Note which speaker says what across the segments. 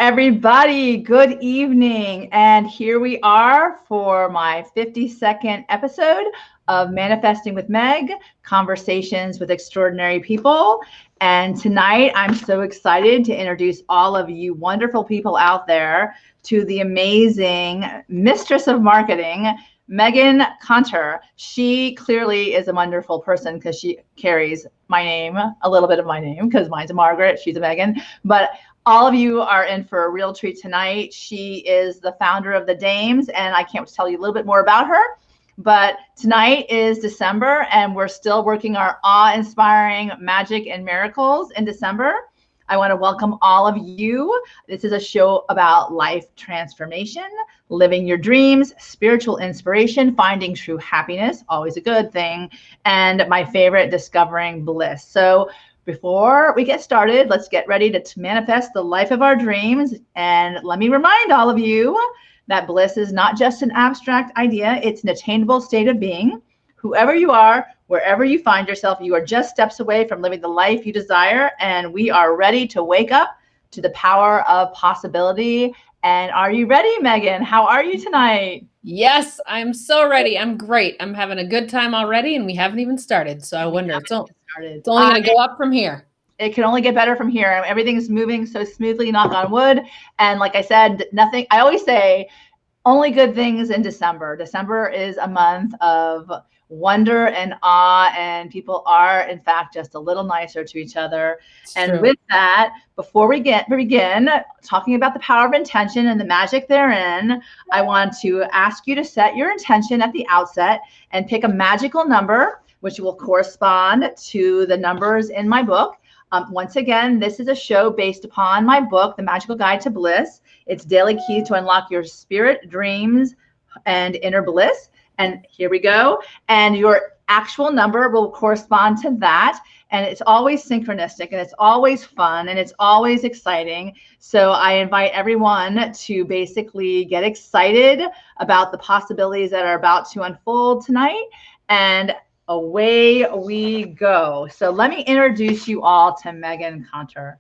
Speaker 1: everybody. Good evening. And here we are for my 52nd episode of Manifesting with Meg, Conversations with Extraordinary People. And tonight, I'm so excited to introduce all of you wonderful people out there to the amazing mistress of marketing, Meghann Conter. She clearly is a wonderful person because she carries my name, a little bit of my name, because mine's a Margaret, she's a Meghann. But all of you are in for a real treat tonight. She is the founder of the Dames, and I can't tell you a little bit more about her. But tonight is December, and we're still working our awe-inspiring magic and miracles in December. I want to welcome all of you. This is a show about life transformation, living your dreams, spiritual inspiration, finding true happiness, always a good thing, and my favorite, discovering bliss. So before we get started, let's get ready to manifest the life of our dreams. And let me remind all of you that bliss is not just an abstract idea, it's an attainable state of being. Whoever you are, wherever you find yourself, you are just steps away from living the life you desire. And we are ready to wake up to the power of possibility. And are you ready, Meghann? How are you tonight?
Speaker 2: Yes, I'm so ready. I'm great. I'm having a good time already, and we haven't even started. So I wonder, it's only going to go up from here.
Speaker 1: It can only get better from here. Everything's moving so smoothly, knock on wood. And like I said, nothing, I always say, only good things in December. December is a month of wonder and awe, and people are, in fact, just a little nicer to each other. And with that, before we begin talking about the power of intention and the magic therein, I want to ask you to set your intention at the outset and pick a magical number, which will correspond to the numbers in my book. Once again, this is a show based upon my book, The Magical Guide to Bliss. It's daily keys to unlock your spirit, dreams, and inner bliss. And here we go. And your actual number will correspond to that. And it's always synchronistic, and it's always fun, and it's always exciting. So I invite everyone to basically get excited about the possibilities that are about to unfold tonight. And away we go. So let me introduce you all to Meghann Conter.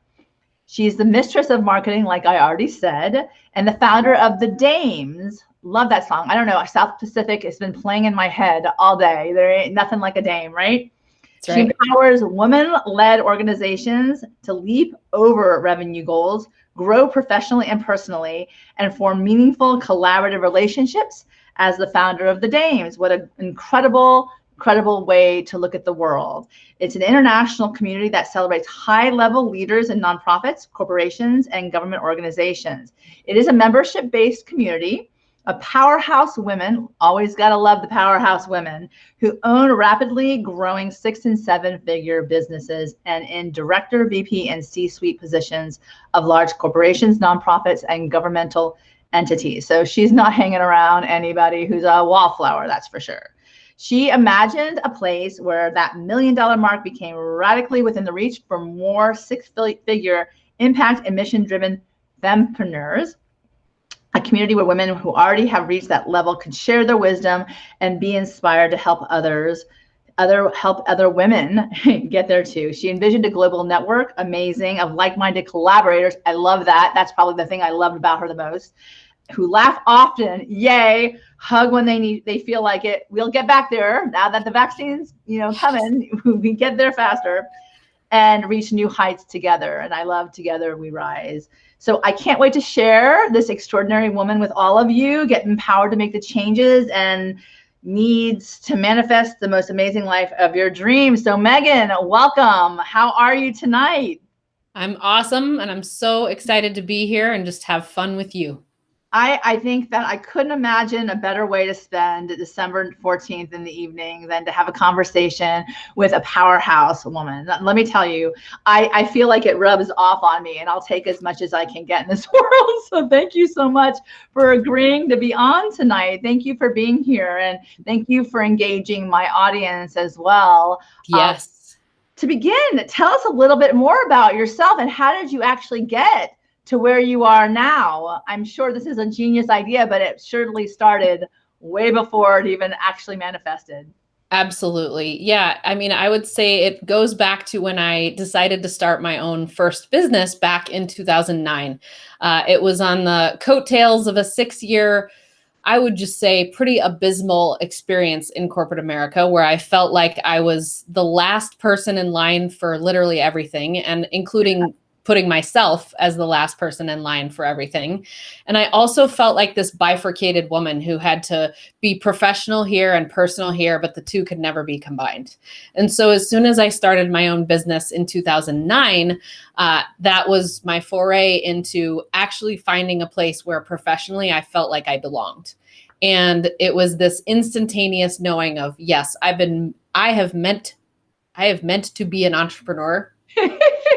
Speaker 1: She's the mistress of marketing, like I already said, and the founder of the Dames. Love that song. I don't know, South Pacific has been playing in my head all day. There ain't nothing like a dame, right? She empowers women-led organizations to leap over revenue goals, grow professionally and personally, and form meaningful collaborative relationships as the founder of the Dames. What an incredible way to look at the world. It's an international community that celebrates high-level leaders in nonprofits, corporations, and government organizations. It is a membership-based community of powerhouse women, always got to love the powerhouse women, who own rapidly growing 6- and 7-figure businesses and in director, VP, and C-suite positions of large corporations, nonprofits, and governmental entities. So she's not hanging around anybody who's a wallflower, that's for sure. She imagined a place where that $1 million mark became radically within the reach for more 6-figure impact and mission-driven fempreneurs, a community where women who already have reached that level could share their wisdom and be inspired to help other women get there too. She envisioned a global network, amazing, of like-minded collaborators. I love that. That's probably the thing I loved about her the most. Who laugh often, yay, hug when they feel like it. We'll get back there now that the vaccine's coming. We get there faster and reach new heights together. And I love Together We Rise. So I can't wait to share this extraordinary woman with all of you. Get empowered to make the changes and needs to manifest the most amazing life of your dreams. So Meghann, welcome. How are you tonight?
Speaker 2: I'm awesome, and I'm so excited to be here and just have fun with you.
Speaker 1: I think that I couldn't imagine a better way to spend December 14th in the evening than to have a conversation with a powerhouse woman. Let me tell you, I feel like it rubs off on me, and I'll take as much as I can get in this world. So thank you so much for agreeing to be on tonight. Thank you for being here, and thank you for engaging my audience as well.
Speaker 2: Yes.
Speaker 1: To begin, tell us a little bit more about yourself, and how did you actually get to where you are now? I'm sure this is a genius idea, but it surely started way before it even actually manifested.
Speaker 2: Absolutely. Yeah. I mean, I would say it goes back to when I decided to start my own first business back in 2009. It was on the coattails of a 6-year, I would just say, pretty abysmal experience in corporate America, where I felt like I was the last person in line for literally everything, and including putting myself as the last person in line for everything. And I also felt like this bifurcated woman who had to be professional here and personal here, but the two could never be combined. And so as soon as I started my own business in 2009, that was my foray into actually finding a place where professionally I felt like I belonged. And it was this instantaneous knowing of, yes, I have meant to be an entrepreneur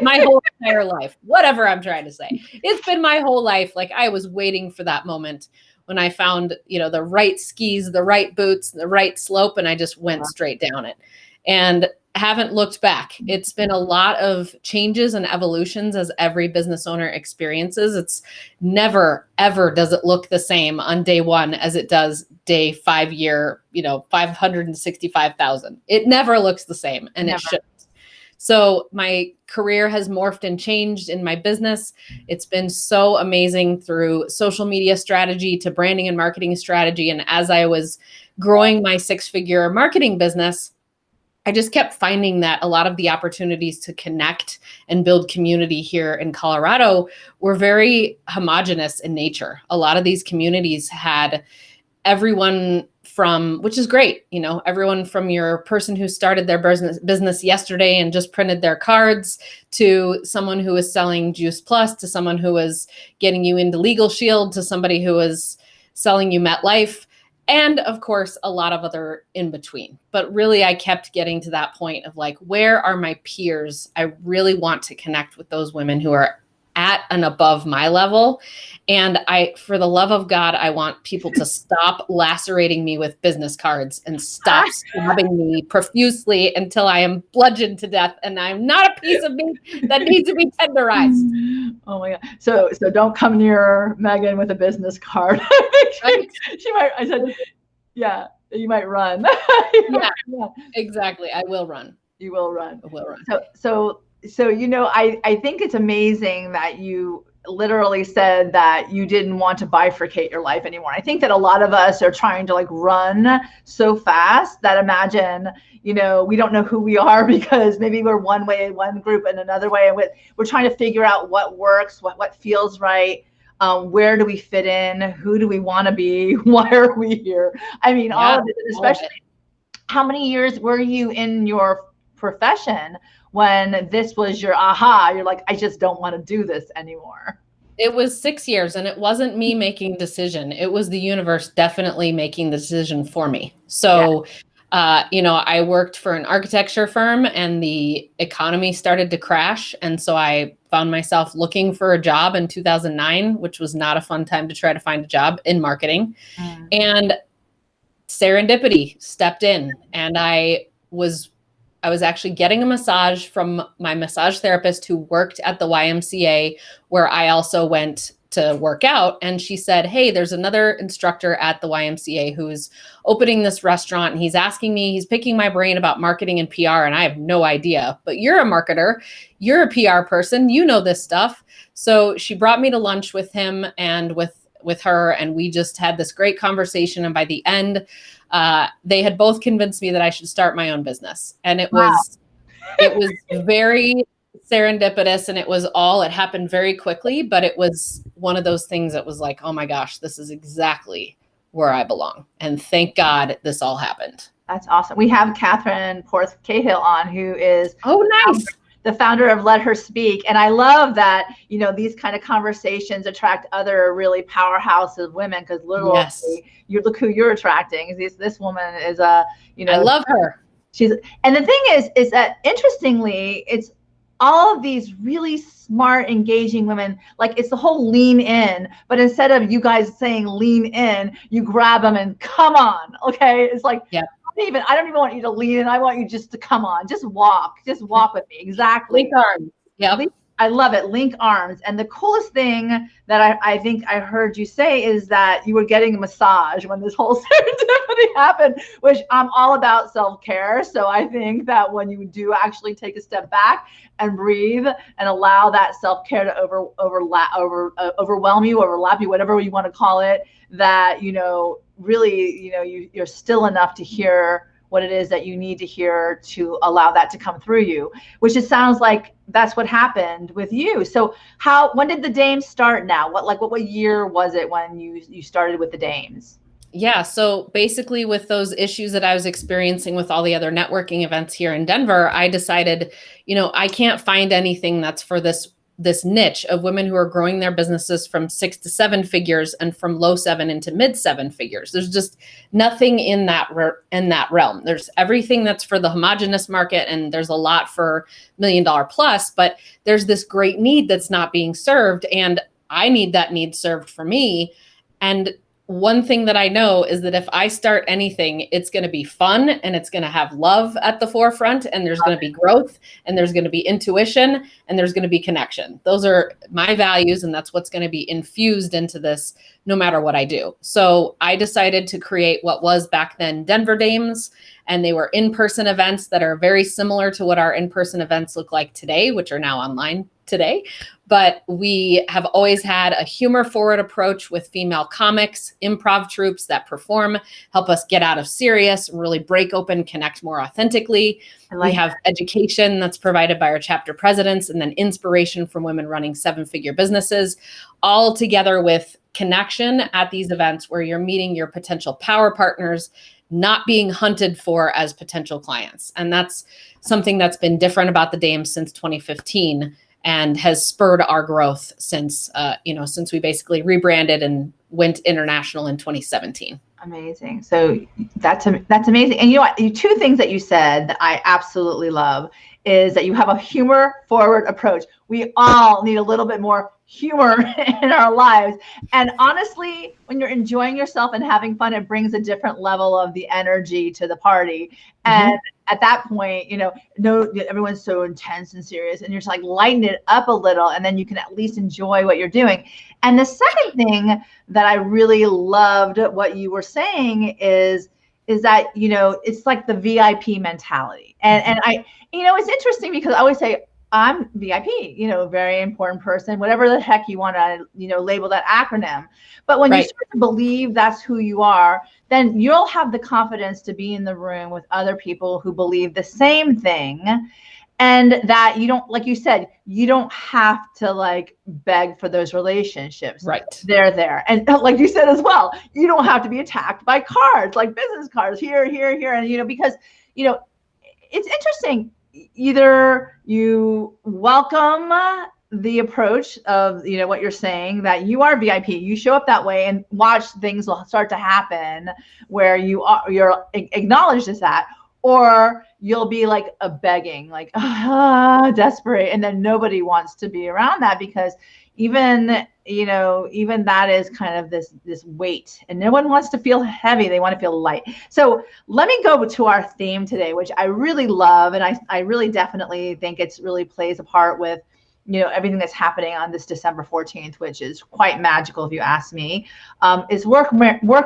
Speaker 2: my whole entire life, whatever I'm trying to say. It's been my whole life. Like, I was waiting for that moment when I found, the right skis, the right boots, the right slope, and I just went straight down it and haven't looked back. It's been a lot of changes and evolutions as every business owner experiences. It's never, ever does it look the same on day one as it does day 5 year, 565,000. It never looks the same, and it shouldn't. So my career has morphed and changed in my business. It's been so amazing through social media strategy to branding and marketing strategy. And as I was growing my 6-figure marketing business, I just kept finding that a lot of the opportunities to connect and build community here in Colorado were very homogenous in nature. A lot of these communities had everyone from, which is great, everyone from your person who started their business yesterday and just printed their cards, to someone who is selling Juice Plus, to someone who is getting you into Legal Shield, to somebody who is selling you MetLife, and of course, a lot of other in between. But really, I kept getting to that point of like, where are my peers? I really want to connect with those women who are at and above my level. And for the love of God, I want people to stop lacerating me with business cards and stop stabbing me profusely until I am bludgeoned to death and I'm not a piece of meat that needs to be tenderized.
Speaker 1: Oh my God. So don't come near Meghann with a business card. She might, I said, yeah, you might run.
Speaker 2: Yeah, exactly. I will run.
Speaker 1: You will run.
Speaker 2: I will run.
Speaker 1: So I think it's amazing that you literally said that you didn't want to bifurcate your life anymore. I think that a lot of us are trying to like run so fast that imagine, we don't know who we are because maybe we're one way in one group and another way. And we're trying to figure out what works, what feels right. Where do we fit in? Who do we want to be? Why are we here? I mean, all of it, especially how many years were you in your profession when this was your aha? You're like, I just don't want to do this anymore.
Speaker 2: It was 6 years, and it wasn't me making a decision. It was the universe definitely making the decision for me. So, I worked for an architecture firm and the economy started to crash. And so I found myself looking for a job in 2009, which was not a fun time to try to find a job in marketing. And serendipity stepped in, and I was actually getting a massage from my massage therapist who worked at the YMCA, where I also went to work out. And she said, hey, there's another instructor at the YMCA who's opening this restaurant. And he's picking my brain about marketing and PR. And I have no idea, but you're a marketer, you're a PR person, you know this stuff. So she brought me to lunch with him and with her. And we just had this great conversation. And by the end, they had both convinced me that I should start my own business. And it was very serendipitous, and it happened very quickly, but it was one of those things that was like, oh my gosh, this is exactly where I belong. And thank God this all happened.
Speaker 1: That's awesome. We have Catherine Porth Cahill on, who is the founder of Let Her Speak. And I love that, these kind of conversations attract other really powerhouse of women, because literally you look who you're attracting. This woman is I
Speaker 2: love her.
Speaker 1: And the thing is that interestingly, it's all of these really smart, engaging women. Like, it's the whole lean in, but instead of you guys saying lean in, you grab them and come on. Okay. It's like, I don't even want you to lean in. I want you just to come on, just walk with me. Exactly.
Speaker 2: Link arms. Yeah.
Speaker 1: I love it. Link arms. And the coolest thing that I think I heard you say is that you were getting a massage when this whole serendipity happened, which I'm all about self-care. So I think that when you do actually take a step back and breathe and allow that self-care to overwhelm you, overlap you, whatever you want to call it, that, really, you're still enough to hear what it is that you need to hear to allow that to come through you, which it sounds like that's what happened with you. So when did the Dames start now? What year was it when you started with the Dames?
Speaker 2: Yeah. So basically with those issues that I was experiencing with all the other networking events here in Denver, I decided, I can't find anything that's for this niche of women who are growing their businesses from 6 to 7 figures and from low 7 into mid 7 figures. There's just nothing in that realm. There's everything that's for the homogenous market, and there's a lot for $1 million plus, but there's this great need that's not being served, and I need that need served for me. And one thing that I know is that if I start anything, it's going to be fun, and it's going to have love at the forefront, and there's going to be growth, and there's going to be intuition, and there's going to be connection. Those are my values, and that's what's going to be infused into this no matter what I do. So I decided to create what was back then Denver Dames, and they were in-person events that are very similar to what our in-person events look like today, which are now online today. But we have always had a humor forward approach with female comics, improv troupes that perform, help us get out of serious, really break open, connect more authentically. We have education that's provided by our chapter presidents, and then inspiration from women running 7-figure businesses, all together with connection at these events where you're meeting your potential power partners, not being hunted for as potential clients. And that's something that's been different about the Dames since 2015. And has spurred our growth since we basically rebranded and went international in 2017.
Speaker 1: Amazing. So that's amazing. And what? 2 things that you said that I absolutely love is that you have a humor forward approach. We all need a little bit more humor in our lives. And honestly, when you're enjoying yourself and having fun, it brings a different level of the energy to the party. And at that point, everyone's so intense and serious, and you're just like lighten it up a little, and then you can at least enjoy what you're doing. And the second thing that I really loved what you were saying is that, it's like the VIP mentality. And I, it's interesting because I always say, I'm VIP, very important person, whatever the heck you want to, label that acronym. But when you start to believe that's who you are, then you'll have the confidence to be in the room with other people who believe the same thing. And that you don't, like you said, you don't have to beg for those relationships.
Speaker 2: Right.
Speaker 1: They're there. And like you said as well, you don't have to be attacked by cards, like business cards here. And, because, it's interesting. Either you welcome the approach of, what you're saying, that you are VIP, you show up that way, and watch things will start to happen where you're acknowledged as that, or you'll be like a begging, desperate, and then nobody wants to be around that, because even that is kind of this weight, and no one wants to feel heavy. They want to feel light. So let me go to our theme today, which I really love. And I really definitely think it's really plays a part with, everything that's happening on this December 14th, which is quite magical if you ask me, is work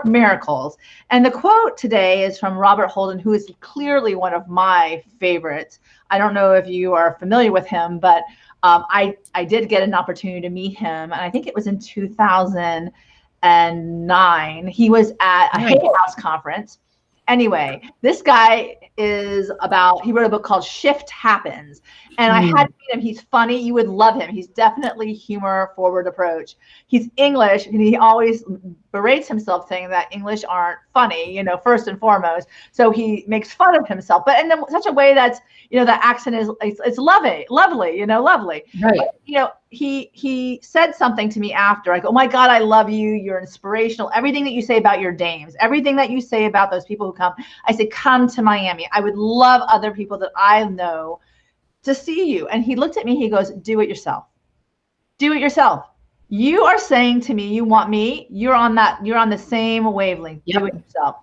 Speaker 1: miracles. And the quote today is from Robert Holden, who is clearly one of my favorites. I don't know if you are familiar with him, but I did get an opportunity to meet him, and I think it was in 2009. He was at a Hay House conference. Anyway, this guy he wrote a book called Shift Happens. And I had to meet him. He's funny. You would love him. He's definitely humor forward approach. He's English, and he always berates himself saying that English aren't funny, first and foremost. So he makes fun of himself, but in such a way that's, the accent is, it's lovely, lovely.
Speaker 2: Right.
Speaker 1: But, he said something to me after. I go, oh my God, I love you. You're inspirational. Everything that you say about your dames, everything that you say about those people who come, I say, come to Miami. I would love other people that I know to see you. And he looked at me, he goes, do it yourself. Do it yourself. You are saying to me, you want me, you're on the same wavelength. Yep. Do it yourself.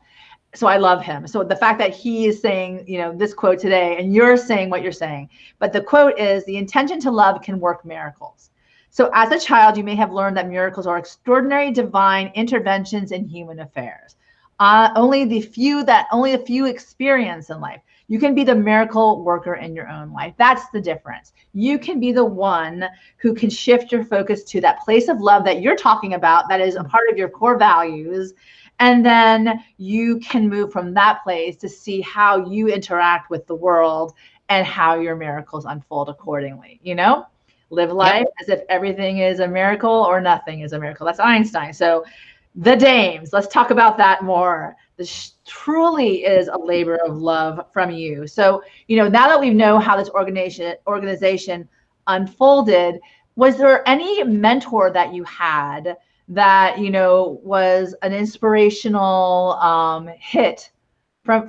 Speaker 1: So I love him. So the fact that he is saying, this quote today, and you're saying what you're saying, but the quote is, the intention to love can work miracles. So as a child, you may have learned that miracles are extraordinary divine interventions in human affairs. Only the few experience in life. You can be the miracle worker in your own life. That's the difference. You can be the one who can shift your focus to that place of love that you're talking about, that is a part of your core values. And then you can move from that place to see how you interact with the world and how your miracles unfold accordingly. Live life as if everything is a miracle or nothing is a miracle. That's Einstein. So the dames, let's talk about that more. This truly is a labor of love from you. So, now that we know how this organization unfolded, was there any mentor that you had that, was an inspirational hit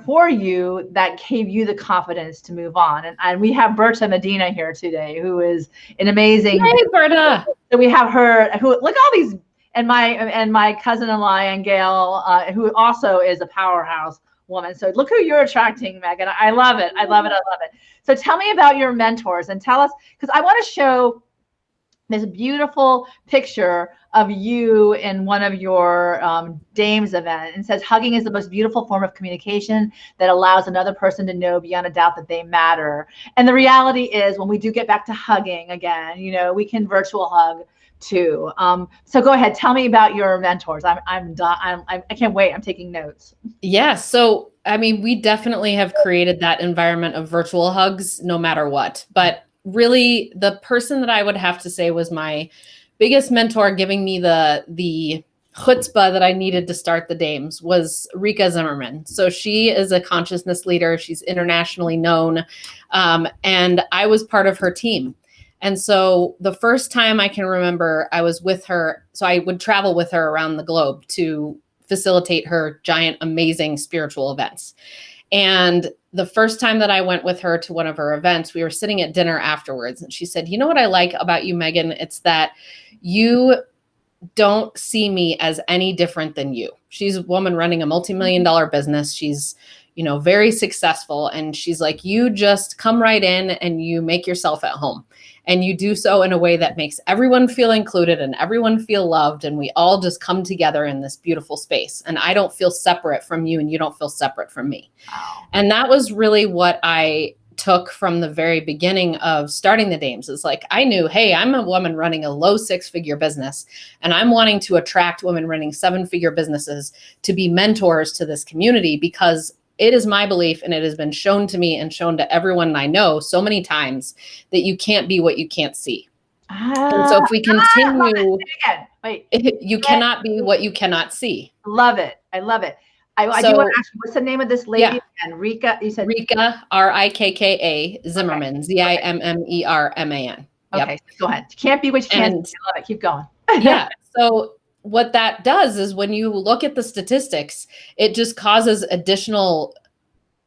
Speaker 1: for you that gave you the confidence to move on? And we have Berta Medina here today, who is an amazing.
Speaker 2: Hey, Berta.
Speaker 1: So we have her, who, look at all these, and my cousin-in-law, and Gail, who also is a powerhouse woman. So look who you're attracting, Meghann. I love it. I love it. I love it. So tell me about your mentors, and tell us, because I want to show this beautiful picture of you in one of your Dames event, and says, hugging is the most beautiful form of communication that allows another person to know beyond a doubt that they matter. And the reality is, when we do get back to hugging again, we can virtual hug too. So go ahead, tell me about your mentors. I'm done. I can't wait. I'm taking notes.
Speaker 2: Yeah. So, I mean, we definitely have created that environment of virtual hugs no matter what, but really the person that I would have to say was my biggest mentor, giving me the chutzpah that I needed to start the Dames, was Rika Zimmerman. So she is a consciousness leader. She's internationally known. And I was part of her team. And so the first time I can remember, I was with her. So I would travel with her around the globe to facilitate her giant, amazing spiritual events. And the first time that I went with her to one of her events, we were sitting at dinner afterwards, and she said, "You know what I like about you, Meghann? It's that you don't see me as any different than you." She's a woman running a multi-million-dollar business. She's, very successful. And she's like, "You just come right in and you make yourself at home. And you do so in a way that makes everyone feel included and everyone feel loved. And we all just come together in this beautiful space. And I don't feel separate from you, and you don't feel separate from me."
Speaker 1: Wow.
Speaker 2: And that was really what I took from the very beginning of starting the Dames. Is like, I knew, hey, I'm a woman running a low 6-figure business, and I'm wanting to attract women running 7-figure businesses to be mentors to this community, because it is my belief, and it has been shown to me and shown to everyone I know so many times, that you can't be what you can't see. And so if we continue, you cannot be what you cannot see.
Speaker 1: Love it. I love it. I do want to ask you, what's the name of this lady?
Speaker 2: Yeah.
Speaker 1: And Rika, you said
Speaker 2: Rika, Rikka, Zimmerman, Zimmerman.
Speaker 1: Yep. Okay, go ahead. Can't be what you can't see. I love it. Keep going.
Speaker 2: Yeah. So what that does is, when you look at the statistics, it just causes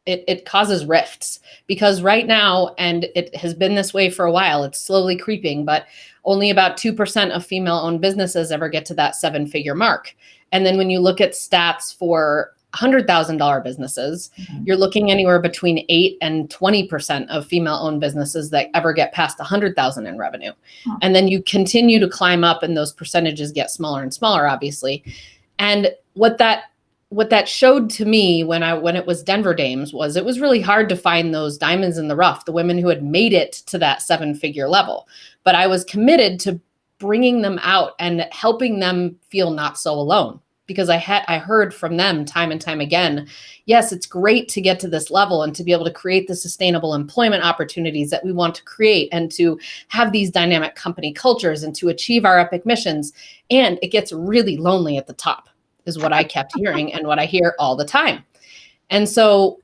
Speaker 2: it causes rifts, because right now, and it has been this way for a while, it's slowly creeping, but only about 2% of female-owned businesses ever get to that 7-figure mark. And then when you look at stats for $100,000 businesses, you're looking anywhere between 8 and 20% of female-owned businesses that ever get past 100,000 in revenue. And then you continue to climb up, and those percentages get smaller and smaller, obviously. And what that showed to me when it was Denver Dames was, it was really hard to find those diamonds in the rough, the women who had made it to that 7-figure level. But I was committed to bringing them out and helping them feel not so alone, because I heard from them time and time again, yes, it's great to get to this level and to be able to create the sustainable employment opportunities that we want to create, and to have these dynamic company cultures, and to achieve our epic missions. And it gets really lonely at the top, is what I kept hearing, and what I hear all the time. And so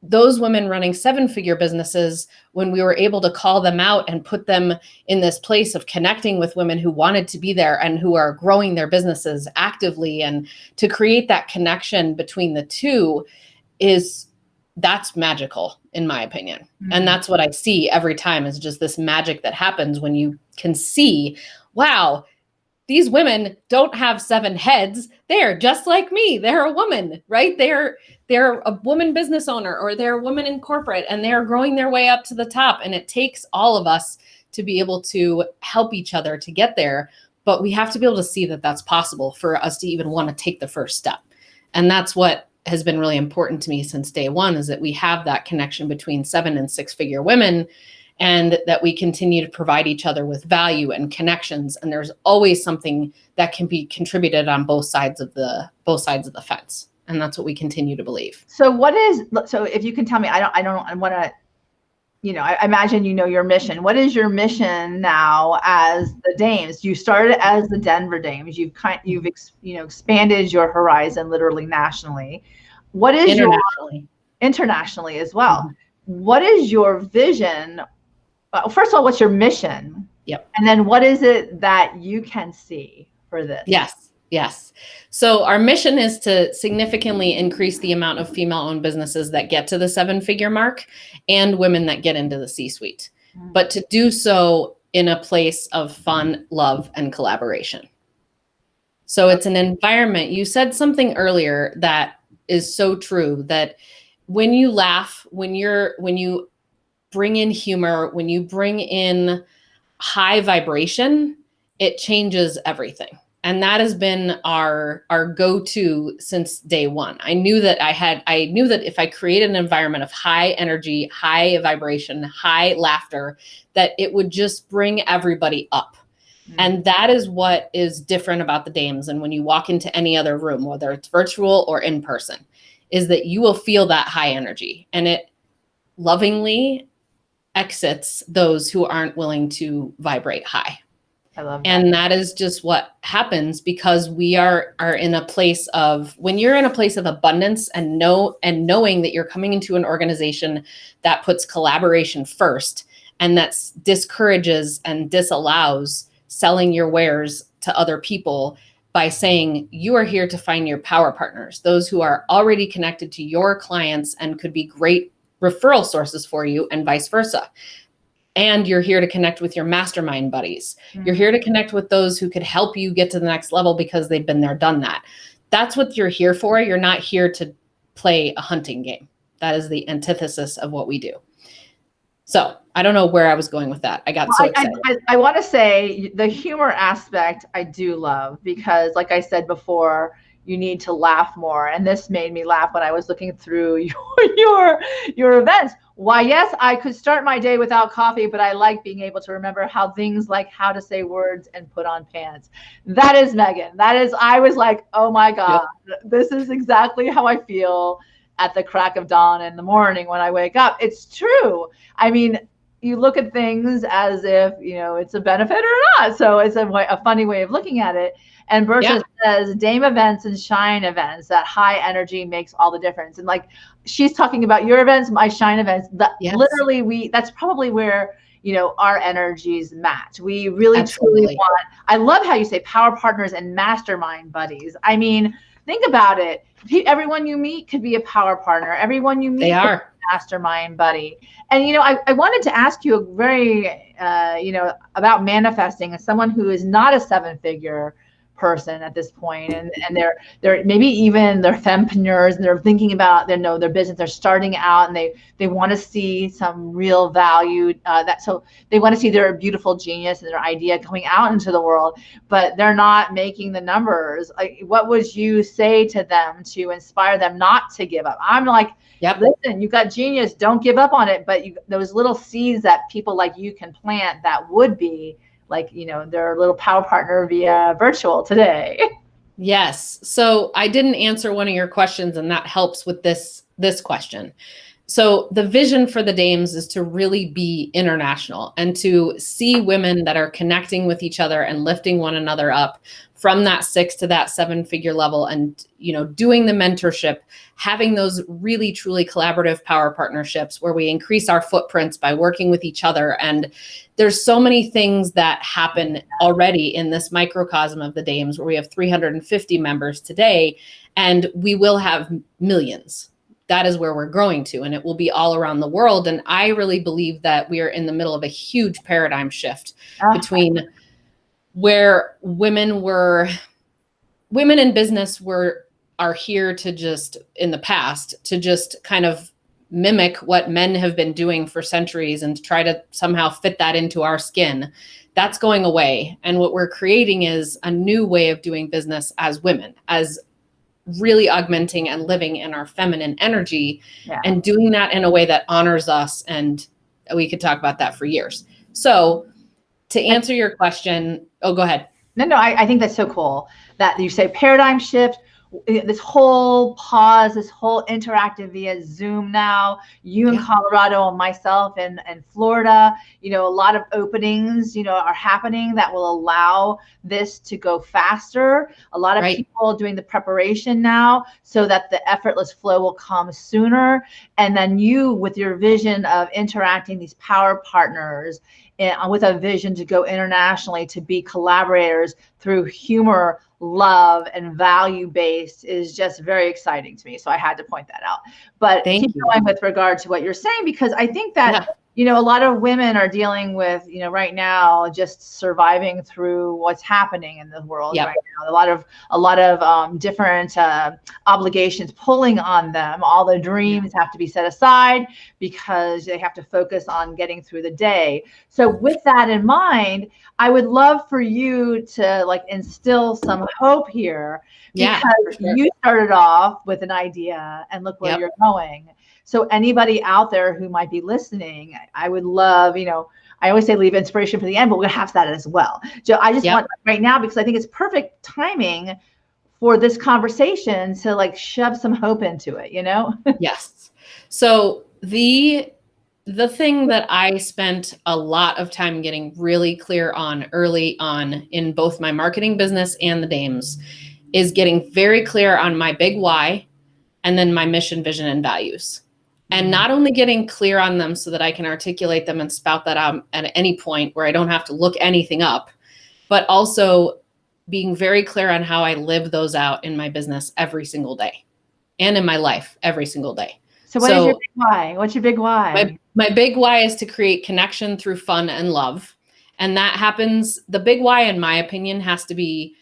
Speaker 2: those women running 7-figure businesses, when we were able to call them out and put them in this place of connecting with women who wanted to be there and who are growing their businesses actively, and to create that connection between the two, that's magical, in my opinion. Mm-hmm. And that's what I see every time, is just this magic that happens when you can see, wow, these women don't have 7 heads. They're just like me. They're a woman, right? They're a woman business owner, or they're a woman in corporate, and they're growing their way up to the top. And it takes all of us to be able to help each other to get there. But we have to be able to see that that's possible for us to even want to take the first step. And that's what has been really important to me since day one, is that we have that connection between 7 and 6-figure women, and that we continue to provide each other with value and connections. And there's always something that can be contributed on both sides of the fence. And that's what we continue to believe.
Speaker 1: So if you can tell me, I want to, I imagine your mission. What is your mission now as the Dames? You started as the Denver Dames. You've expanded your horizon literally nationally. What is internationally as well? Mm-hmm. What is your vision? First of all, what's your mission?
Speaker 2: Yep.
Speaker 1: And then what is it that you can see for this?
Speaker 2: Yes. So our mission is to significantly increase the amount of female-owned businesses that get to the 7-figure mark and women that get into the C-suite, but to do so in a place of fun, love, and collaboration. So it's an environment. You said something earlier that is so true, that when you laugh, when you bring in humor, when you bring in high vibration, it changes everything. And that has been our go-to since day one. I knew that if I created an environment of high energy, high vibration, high laughter, that it would just bring everybody up. Mm-hmm. And that is what is different about the Dames. And when you walk into any other room, whether it's virtual or in person, is that you will feel that high energy, and it lovingly exits those who aren't willing to vibrate high.
Speaker 1: I love that.
Speaker 2: And that is just what happens, because we are in a place of, when you're in a place of abundance and knowing that you're coming into an organization that puts collaboration first, and that discourages and disallows selling your wares to other people by saying you are here to find your power partners, those who are already connected to your clients and could be great referral sources for you, and vice versa. And you're here to connect with your mastermind buddies. Mm-hmm. You're here to connect with those who could help you get to the next level because they've been there, done that. That's what you're here for. You're not here to play a hunting game. That is the antithesis of what we do. So I don't know where I was going with that. I got so excited.
Speaker 1: I want to say the humor aspect I do love, because like I said before, you need to laugh more. And this made me laugh when I was looking through your events. Why, yes, I could start my day without coffee, but I like being able to remember how things like how to say words and put on pants. That is Meghann. I was like, oh my God, yep. This is exactly how I feel at the crack of dawn in the morning when I wake up. It's true. I mean, you look at things as if, it's a benefit or not. So it's a funny way of looking at it. And Bertha says, Dame events and shine events, that high energy makes all the difference. And like, she's talking about your events, my shine events. Literally, that's probably where, our energies match. We really truly want, I love how you say power partners and mastermind buddies. I mean, think about it. Everyone you meet could be a power partner. Everyone you meet could be a mastermind buddy. And, I wanted to ask you a very, about manifesting as someone who is not a 7-figure person at this point, and they're maybe even they're fempreneurs, and they're thinking about their business, they're starting out, and they want to see some real value, so they want to see their beautiful genius and their idea coming out into the world, but they're not making the numbers. Like, what would you say to them to inspire them not to give up? I'm like, listen, you got genius, don't give up on it. But those little seeds that people like you can plant, that would be like, their little power partner via virtual today.
Speaker 2: Yes. So I didn't answer one of your questions, and that helps with this question. So the vision for the Dames is to really be international, and to see women that are connecting with each other and lifting one another up from that 6 to that 7-figure level, and, doing the mentorship, having those really, truly collaborative power partnerships where we increase our footprints by working with each other. And there's so many things that happen already in this microcosm of the Dames, where we have 350 members today, and we will have millions. That is where we're growing to, and it will be all around the world. And I really believe that we are in the middle of a huge paradigm shift between where women in business are here to just, in the past, to just kind of mimic what men have been doing for centuries and try to somehow fit that into our skin. That's going away. And what we're creating is a new way of doing business as women, as really augmenting and living in our feminine energy, and doing that in a way that honors us. And we could talk about that for years. So to answer your question, go ahead.
Speaker 1: No, I think that's so cool that you say paradigm shift. This whole pause, this whole interactive via Zoom now, you in Colorado and myself in Florida, a lot of openings, are happening that will allow this to go faster. A lot of people doing the preparation now so that the effortless flow will come sooner. And then you, with your vision of interacting these power partners, and with a vision to go internationally, to be collaborators through humor, love, and value-based, is just very exciting to me. So I had to point that out. But keep going with regard to what you're saying, because I think that a lot of women are dealing with, right now, just surviving through what's happening in the world right now. A lot of different obligations pulling on them. All the dreams have to be set aside because they have to focus on getting through the day. So with that in mind, I would love for you to instill some hope here, because you started off with an idea and look where you're going. So anybody out there who might be listening, I would love, I always say leave inspiration for the end, but we're going to have that as well. So I just want right now, because I think it's perfect timing for this conversation to shove some hope into it,
Speaker 2: Yes. So the thing that I spent a lot of time getting really clear on early on in both my marketing business and the Dames is getting very clear on my big why, and then my mission, vision, and values. And not only getting clear on them so that I can articulate them and spout that out at any point where I don't have to look anything up, but also being very clear on how I live those out in my business every single day and in my life every single day.
Speaker 1: So what is your big why? What's your big why?
Speaker 2: My big why is to create connection through fun and love. And that happens, the big why, in my opinion, has to be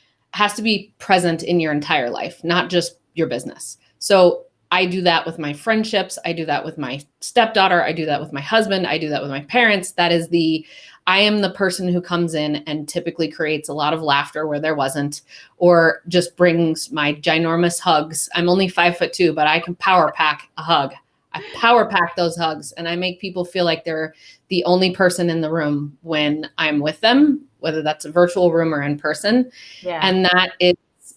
Speaker 2: present in your entire life, not just your business. So I do that with my friendships. I do that with my stepdaughter. I do that with my husband. I do that with my parents. I am the person who comes in and typically creates a lot of laughter where there wasn't, or just brings my ginormous hugs. I'm only 5'2", but I can power pack a hug. I power pack those hugs, and I make people feel like they're the only person in the room when I'm with them, whether that's a virtual room or in person. And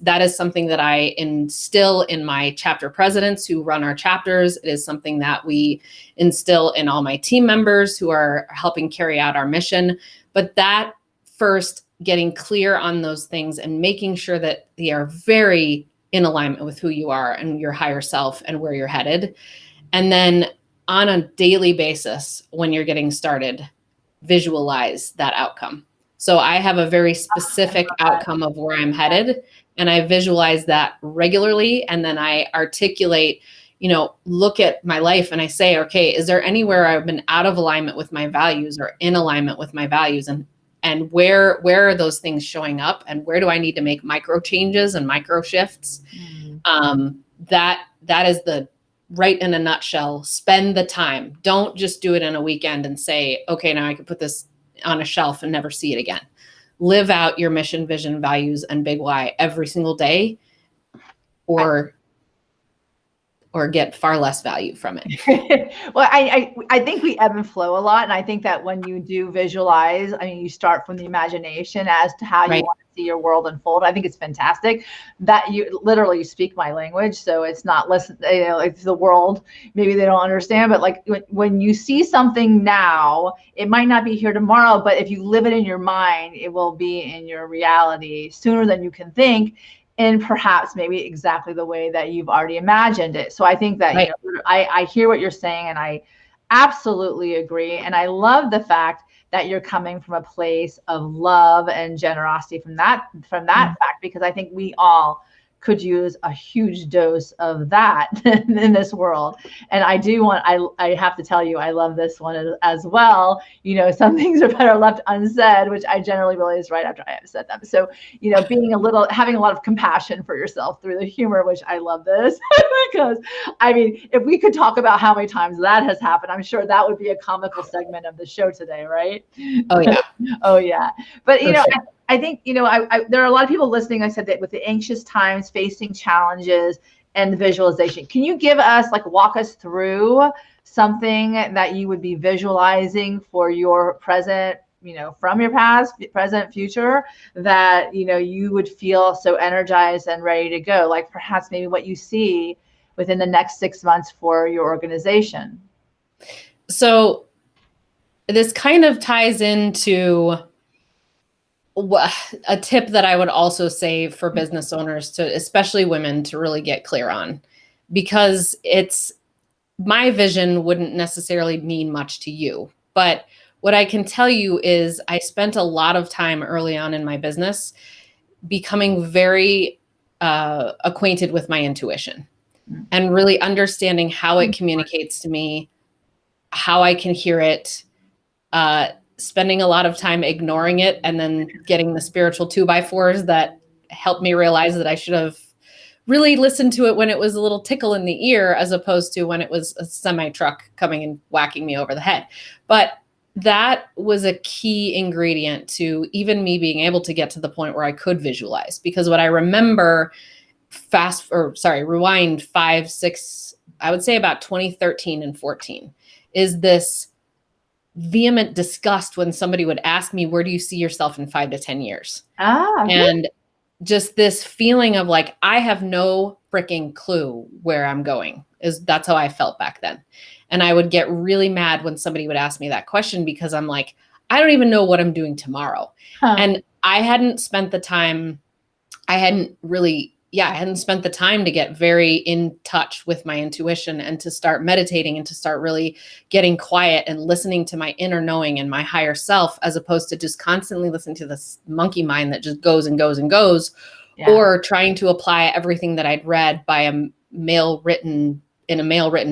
Speaker 2: that is something that I instill in my chapter presidents who run our chapters. It is something that we instill in all my team members who are helping carry out our mission. But that first, getting clear on those things and making sure that they are very in alignment with who you are and your higher self and where you're headed. And then on a daily basis, when you're getting started, visualize that outcome. So I have a very specific outcome of where I'm headed, and I visualize that regularly. And then I articulate, look at my life and I say, okay, is there anywhere I've been out of alignment with my values or in alignment with my values? And where are those things showing up? And where do I need to make micro changes and micro shifts? That is the right in a nutshell. Spend the time. Don't just do it in a weekend and say, okay, now I can put this on a shelf and never see it again. Live out your mission, vision, values, and big why every single day, or get far less value from it.
Speaker 1: Well, I think we ebb and flow a lot. And I think that when you do visualize, you start from the imagination as to how you want to see your world unfold. I think it's fantastic that you literally speak my language. So it's not it's the world, maybe they don't understand, but when you see something now, it might not be here tomorrow, but if you live it in your mind, it will be in your reality sooner than you can think. And perhaps maybe exactly the way that you've already imagined it. So I think that I hear what you're saying, and I absolutely agree. And I love the fact that you're coming from a place of love and generosity from that fact, because I think we all could use a huge dose of that in this world. And I have to tell you, I love this one as well. Some things are better left unsaid, which I generally realize right after I have said them. So, having a lot of compassion for yourself through the humor, which I love this because if we could talk about how many times that has happened, I'm sure that would be a comical segment of the show today, right?
Speaker 2: Oh yeah.
Speaker 1: Oh yeah. But
Speaker 2: sure.
Speaker 1: I think, there are a lot of people listening. I said that with the anxious times, facing challenges and the visualization. Can you walk us through something that you would be visualizing for your present, from your past, present, future, that, you would feel so energized and ready to go? Like perhaps maybe what you see within the next 6 months for your organization.
Speaker 2: So this kind of ties into a tip that I would also say for business owners, to especially women, to really get clear on, because my vision wouldn't necessarily mean much to you. But what I can tell you is I spent a lot of time early on in my business becoming very acquainted with my intuition and really understanding how it communicates to me, how I can hear it, spending a lot of time ignoring it, and then getting the spiritual 2x4s that helped me realize that I should have really listened to it when it was a little tickle in the ear, as opposed to when it was a semi truck coming and whacking me over the head. But that was a key ingredient to even me being able to get to the point where I could visualize. Because what I remember, rewind 5, 6, I would say about 2013 and 14, is this vehement disgust when somebody would ask me, where do you see yourself in 5 to 10 years? And just this feeling of like, I have no freaking clue where I'm going. That's how I felt back then. And I would get really mad when somebody would ask me that question, because I'm like, I don't even know what I'm doing tomorrow. And I hadn't spent the time to get very in touch with my intuition and to start meditating and to start really getting quiet and listening to my inner knowing and my higher self, as opposed to just constantly listening to this monkey mind that just goes and goes and goes, or trying to apply everything that I'd read by a male written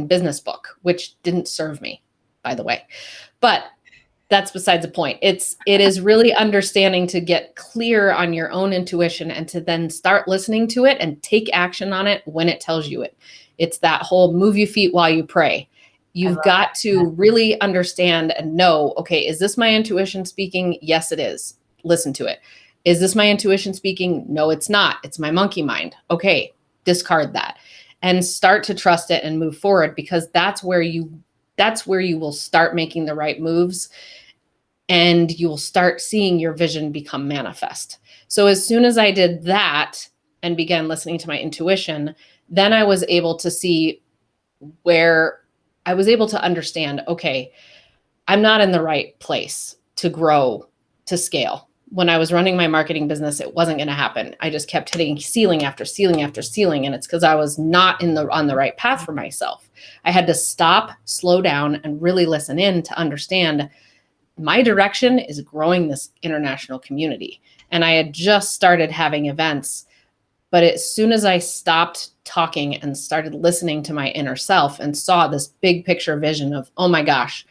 Speaker 2: business book, which didn't serve me, by the way. But that's besides the point. It is really understanding to get clear on your own intuition and to then start listening to it and take action on it when it tells you it. It's that whole move your feet while you pray. You've got to really understand and know, okay, is this my intuition speaking? Yes, it is. Listen to it. Is this my intuition speaking? No, it's not. It's my monkey mind. Okay, discard that and start to trust it and move forward, because that's where you will start making the right moves, and you will start seeing your vision become manifest. So as soon as I did that and began listening to my intuition, then I was able to see where I was able to understand, okay, I'm not in the right place to grow, to scale. When I was running my marketing business, it wasn't going to happen. I just kept hitting ceiling after ceiling after ceiling. And it's because I was not on the right path for myself. I had to stop, slow down, and really listen in to understand my direction is growing this international community. And I had just started having events. But as soon as I stopped talking and started listening to my inner self and saw this big picture vision of, oh my gosh,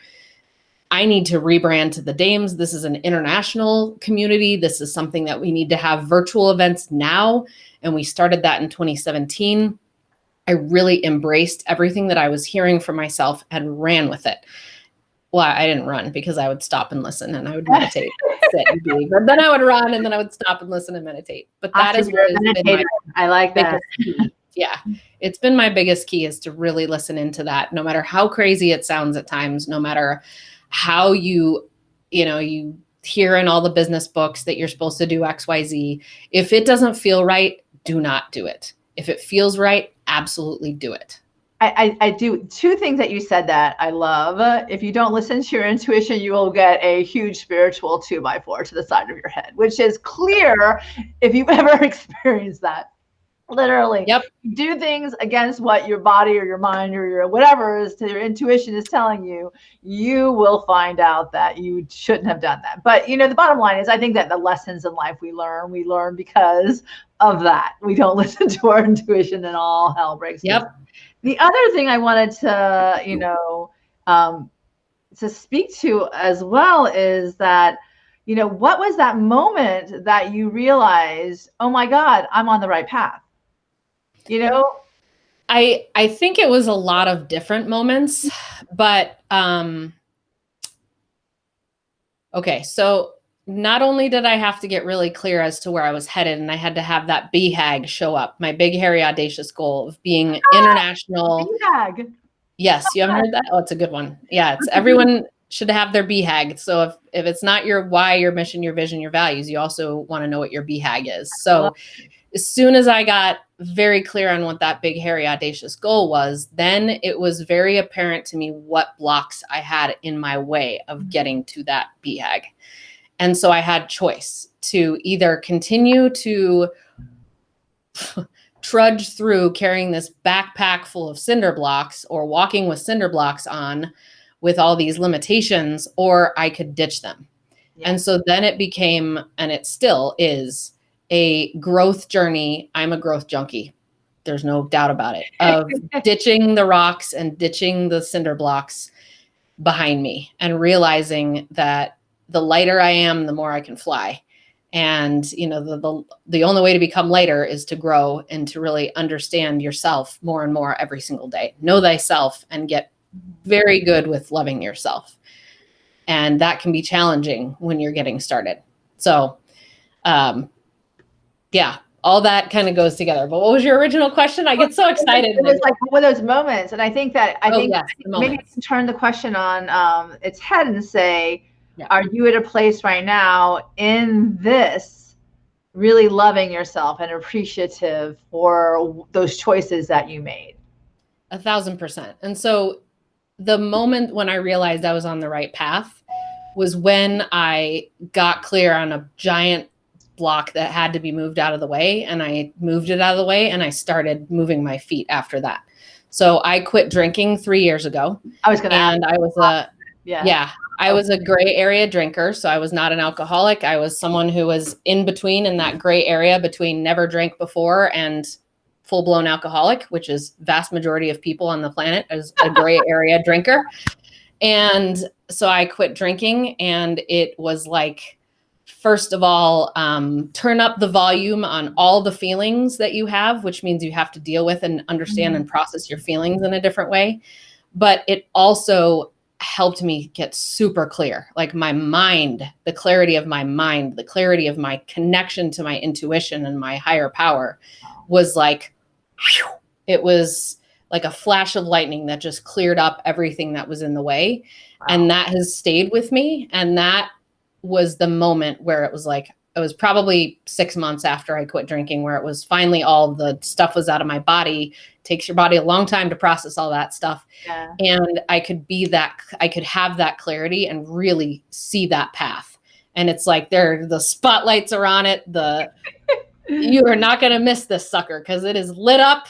Speaker 2: I need to rebrand to the Dames. This is an international community. This is something that we need to have virtual events now. And we started that in 2017. I really embraced everything that I was hearing from myself and ran with it. Well, I didn't run, because I would stop and listen and I would meditate, sit and be, but then I would run and then I would stop and listen and meditate. But that is what has been
Speaker 1: I like that.
Speaker 2: Yeah. It's been my biggest key, is to really listen into that, no matter how crazy it sounds at times, no matter how you hear in all the business books that you're supposed to do XYZ. If it doesn't feel right, do not do it. If it feels right, absolutely do it.
Speaker 1: I do two things that you said that I love. If you don't listen to your intuition, you will get a huge spiritual 2x4 to the side of your head, which is clear if you've ever experienced that. Literally.
Speaker 2: Yep.
Speaker 1: Do things against what your body or your mind or your whatever is to your intuition is telling you, you will find out that you shouldn't have done that. But the bottom line is I think that the lessons in life we learn because of that. We don't listen to our intuition and all hell breaks loose.
Speaker 2: Yep.
Speaker 1: The other thing I wanted to, to speak to as well is that, what was that moment that you realized, oh my God, I'm on the right path?
Speaker 2: I think it was a lot of different moments, but okay, so not only did I have to get really clear as to where I was headed, and I had to have that BHAG show up, my big, hairy, audacious goal of being international.
Speaker 1: BHAG.
Speaker 2: Yes, you haven't heard that? Oh, it's a good one. Yeah, it's everyone should have their BHAG. So if it's not your why, your mission, your vision, your values, you also want to know what your BHAG is. So as soon as I got very clear on what that big, hairy, audacious goal was, then it was very apparent to me what blocks I had in my way of getting to that BHAG. And so I had choice to either continue to trudge through carrying this backpack full of cinder blocks or walking with cinder blocks on with all these limitations, or I could ditch them. Yeah. And so then it became, and it still is, a growth journey. I'm a growth junkie. There's no doubt about it, of ditching the rocks and ditching the cinder blocks behind me and realizing that the lighter I am, the more I can fly. And, the only way to become lighter is to grow and to really understand yourself more and more every single day. Know thyself and get very good with loving yourself. And that can be challenging when you're getting started. So, yeah, all that kind of goes together. But what was your original question? I get so excited.
Speaker 1: It was like one of those moments. And I think maybe I can turn the question on its head and say, yeah. Are you at a place right now in this really loving yourself and appreciative for those choices that you made?
Speaker 2: 1,000%. And so the moment when I realized I was on the right path was when I got clear on a giant block that had to be moved out of the way. And I moved it out of the way and I started moving my feet after that. So I quit drinking 3 years ago.
Speaker 1: I was going to ask.
Speaker 2: And I was I was a gray area drinker. So I was not an alcoholic. I was someone who was in between, in that gray area between never drank before and full-blown alcoholic, which is vast majority of people on the planet, as a gray area drinker. And so I quit drinking, and it was like, first of all, turn up the volume on all the feelings that you have, which means you have to deal with and understand and process your feelings in a different way. But it also helped me get super clear. Like my mind, the clarity of my mind, the clarity of my connection to my intuition and my higher power was like, whew, it was like a flash of lightning that just cleared up everything that was in the way. Wow. And that has stayed with me. And that was the moment where it was like, it was probably 6 months after I quit drinking, where it was finally all the stuff was out of my body. It takes your body a long time to process all that stuff. Yeah. And I could have that clarity and really see that path. And it's like the spotlights are on it. You are not going to miss this sucker because it is lit up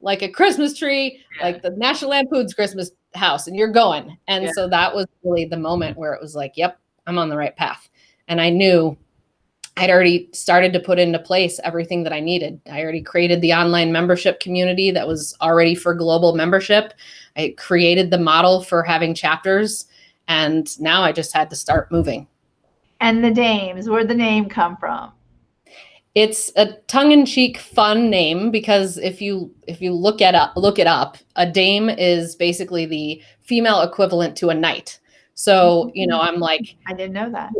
Speaker 2: like a Christmas tree, like the National Lampoon's Christmas house, and you're going. And so that was really the moment where it was like, yep, I'm on the right path. And I knew I'd already started to put into place everything that I needed. I already created the online membership community that was already for global membership. I created the model for having chapters, and now I just had to start moving.
Speaker 1: And the Dames, where'd the name come from?
Speaker 2: It's a tongue-in-cheek fun name because if you look it up, a dame is basically the female equivalent to a knight. So, I'm like,
Speaker 1: I didn't know that.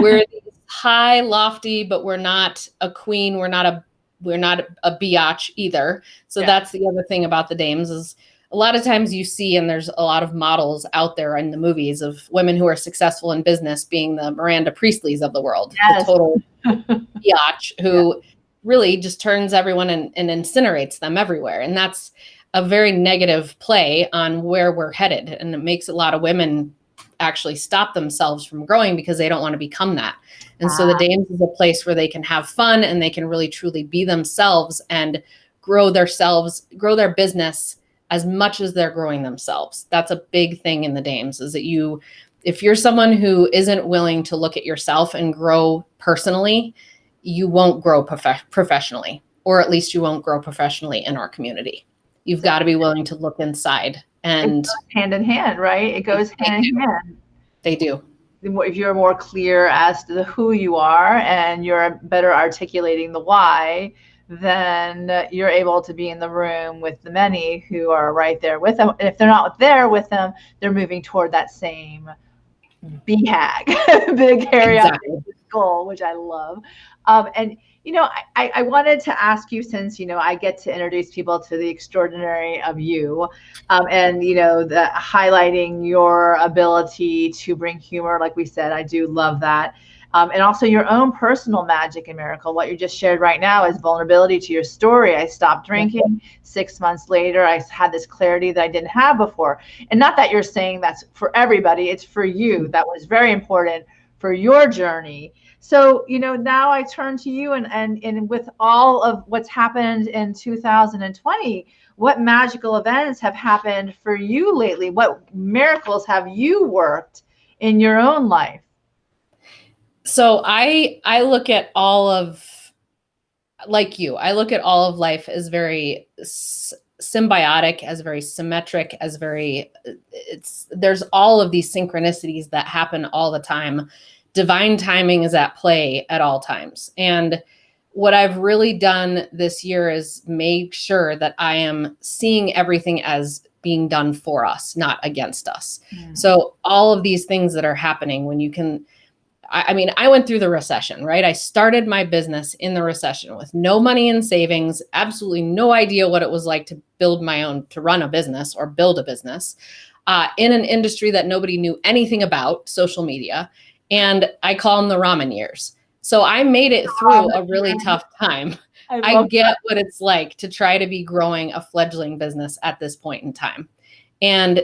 Speaker 2: We're high, lofty, but we're not a queen. We're not a biatch either. So that's the other thing about the dames is a lot of times you see, and there's a lot of models out there in the movies of women who are successful in business being the Miranda Priestleys of the world, the total biatch who really just turns everyone and incinerates them everywhere. And that's a very negative play on where we're headed. And it makes a lot of women actually stop themselves from growing because they don't want to become that. And so the Dames is a place where they can have fun and they can really truly be themselves and grow grow their business as much as they're growing themselves. That's a big thing in the Dames, is that if you're someone who isn't willing to look at yourself and grow personally, you won't grow professionally, or at least you won't grow professionally in our community. You've got to be willing to look inside. And
Speaker 1: it goes hand in hand, right? It goes hand in hand.
Speaker 2: They do.
Speaker 1: If you're more clear as to who you are and you're better articulating the why, then you're able to be in the room with the many who are right there with them. And if they're not there with them, they're moving toward that same BHAG, big hairy goal, which I love. And I wanted to ask you, since I get to introduce people to the extraordinary of you, and the highlighting your ability to bring humor, like we said, I do love that. And also your own personal magic and miracle. What you just shared right now is vulnerability to your story. I stopped drinking. 6 months later, I had this clarity that I didn't have before. And not that you're saying that's for everybody, it's for you. That was very important for your journey. So, now I turn to you, and with all of what's happened in 2020, what magical events have happened for you lately? What miracles have you worked in your own life?
Speaker 2: So I look at all of, like you, I look at all of life as very symbiotic, as very symmetric, as there's all of these synchronicities that happen all the time. Divine timing is at play at all times. And what I've really done this year is make sure that I am seeing everything as being done for us, not against us. So all of these things that are happening, when you can, I went through the recession, right? I started my business in the recession with no money in savings, absolutely no idea what it was like to run a business or build a business, in an industry that nobody knew anything about, social media. And I call them the ramen years. So I made it through a really tough time. I get what it's like to try to be growing a fledgling business at this point in time. And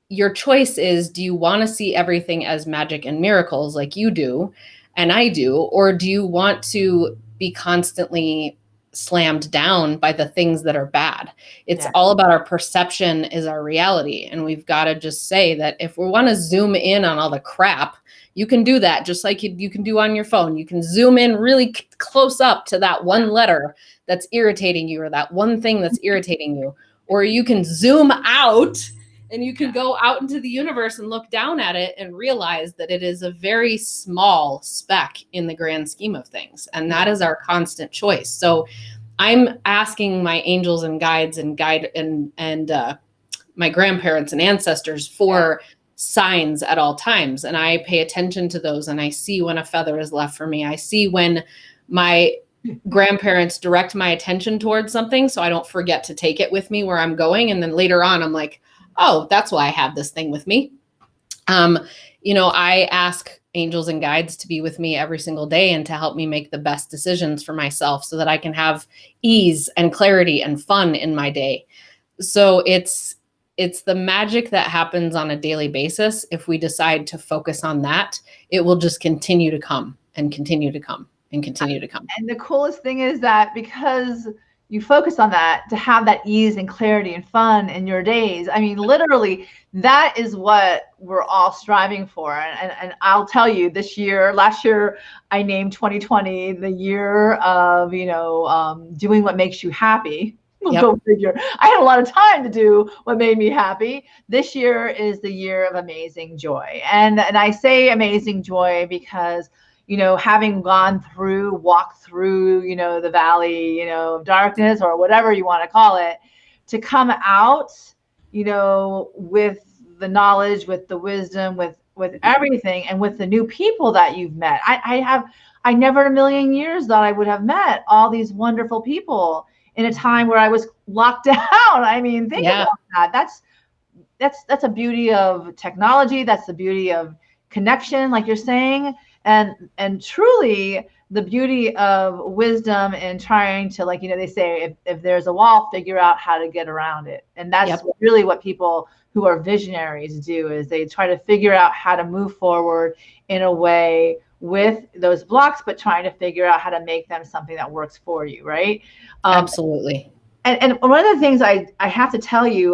Speaker 2: your choice is, do you want to see everything as magic and miracles like you do and I do, or do you want to be constantly slammed down by the things that are bad? It's all about our perception is our reality. And we've got to just say that if we want to zoom in on all the crap, you can do that just like you can do on your phone. You can zoom in really close up to that one letter that's irritating you, or that one thing that's irritating you, or you can zoom out and you can go out into the universe and look down at it and realize that it is a very small speck in the grand scheme of things. And that is our constant choice. So I'm asking my angels and guides and my grandparents and ancestors for signs at all times. And I pay attention to those, and I see when a feather is left for me. I see when my grandparents direct my attention towards something so I don't forget to take it with me where I'm going. And then later on, I'm like, oh, that's why I have this thing with me. I ask angels and guides to be with me every single day and to help me make the best decisions for myself so that I can have ease and clarity and fun in my day. So it's the magic that happens on a daily basis. If we decide to focus on that, it will just continue to come and continue to come and continue to come.
Speaker 1: And the coolest thing is that because you focus on that, to have that ease and clarity and fun in your days. I mean, literally, that is what we're all striving for. And I'll tell you, last year, I named 2020 the year of, doing what makes you happy. Go figure. I had a lot of time to do what made me happy. This year is the year of amazing joy. And I say amazing joy because having walked through, the valley, of darkness, or whatever you want to call it, to come out, with the knowledge, with the wisdom, with everything, and with the new people that you've met. I never in a million years thought I would have met all these wonderful people in a time where I was locked down. I mean, think about that. That's a beauty of technology. That's the beauty of connection, like you're saying. And truly the beauty of wisdom and trying to, like, they say, if there's a wall, figure out how to get around it. And that's really what people who are visionaries do, is they try to figure out how to move forward in a way with those blocks, but trying to figure out how to make them something that works for you, right?
Speaker 2: Absolutely.
Speaker 1: And one of the things I have to tell you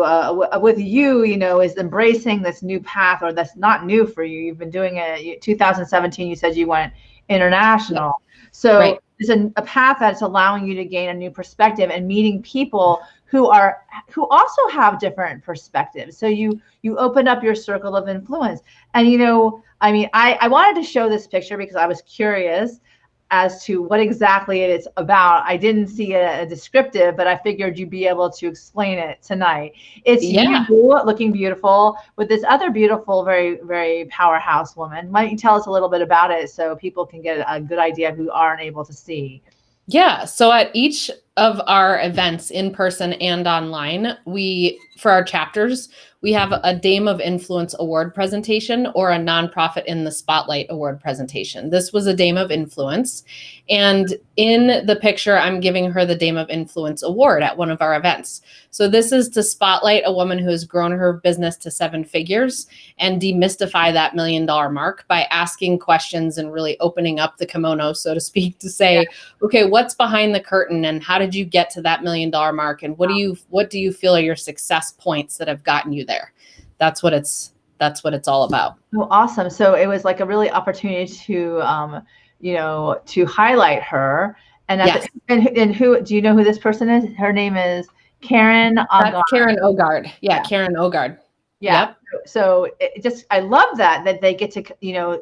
Speaker 1: with you, is embracing this new path, or that's not new for you. You've been doing it. 2017, you said you went international.
Speaker 2: Yeah.
Speaker 1: So
Speaker 2: right.
Speaker 1: It's a path that's allowing you to gain a new perspective and meeting people who also have different perspectives. So you open up your circle of influence. And I wanted to show this picture because I was curious as to what exactly it's about. I didn't see a descriptive, but I figured you'd be able to explain it tonight. It's you looking beautiful with this other beautiful, very, very powerhouse woman. Why don't you tell us a little bit about it so people can get a good idea who aren't able to see?
Speaker 2: Yeah. So at each of our events in person and online, for our chapters, we have a Dame of Influence award presentation or a Nonprofit in the Spotlight award presentation. This was a Dame of Influence. And in the picture, I'm giving her the Dame of Influence award at one of our events. So this is to spotlight a woman who has grown her business to 7 figures and demystify that $1 million mark by asking questions and really opening up the kimono, so to speak, to say, okay, what's behind the curtain and how did you get to that $1 million mark? And what do you feel are your success points that have gotten you there? That's what it's all about.
Speaker 1: Oh, awesome. So it was like a really opportunity to, to highlight her. And
Speaker 2: yes.
Speaker 1: And who, do you know who this person is? Her name is Karen.
Speaker 2: That's Karen Ogard. Yeah, Karen Ogard.
Speaker 1: Yeah.
Speaker 2: Yep.
Speaker 1: So I love that they get to,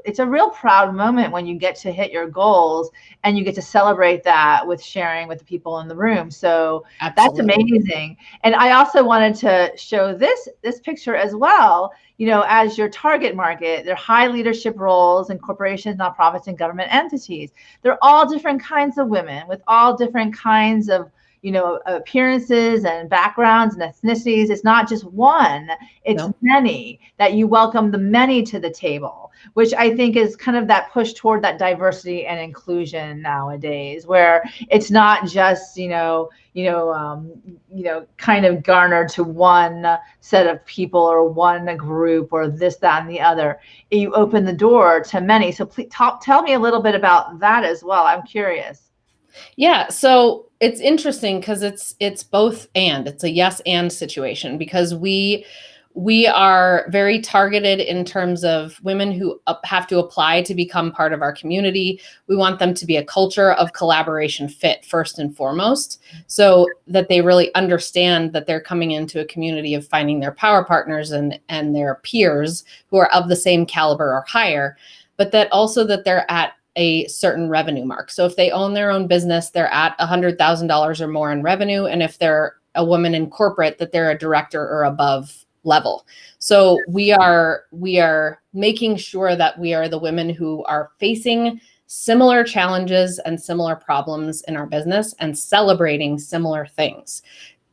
Speaker 1: it's a real proud moment when you get to hit your goals and you get to celebrate that with sharing with the people in the room. So Absolutely. That's amazing. And I also wanted to show this picture as well, as your target market. They're high leadership roles in corporations, nonprofits, and government entities. They're all different kinds of women with all different kinds of appearances and backgrounds and ethnicities. It's not just one, it's many, that you welcome the many to the table, which I think is kind of that push toward that diversity and inclusion nowadays, where it's not just, kind of garnered to one set of people or one group or this, that, and the other. You open the door to many. So please tell me a little bit about that as well. I'm curious.
Speaker 2: Yeah, so it's interesting because it's both and. It's a yes and situation, because we are very targeted in terms of women who have to apply to become part of our community. We want them to be a culture of collaboration fit first and foremost, so that they really understand that they're coming into a community of finding their power partners and their peers who are of the same caliber or higher, but that also that they're at a certain revenue mark. So if they own their own business, they're at $100,000 or more in revenue. And if they're a woman in corporate, that they're a director or above level. So we are making sure that we are the women who are facing similar challenges and similar problems in our business and celebrating similar things.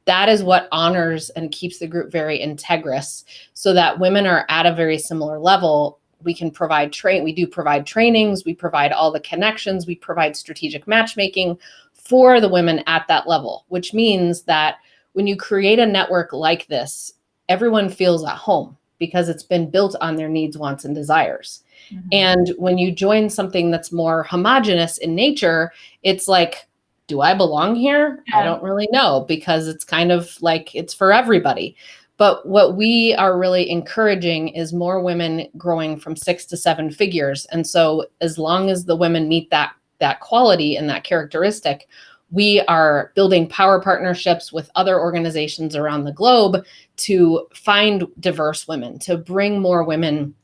Speaker 2: That is what honors and keeps the group very integrous, so that women are at a very similar level. We can provide we do provide trainings, we provide all the connections, we provide strategic matchmaking for the women at that level, which means that when you create a network like this, everyone feels at home because it's been built on their needs, wants, and desires. Mm-hmm. And when you join something that's more homogenous in nature, it's like, do I belong here? Yeah. I don't really know, because it's kind of like it's for everybody. But what we are really encouraging is more women growing from 6 to 7 figures. And so as long as the women meet that quality and that characteristic, we are building power partnerships with other organizations around the globe to find diverse women, to bring more women.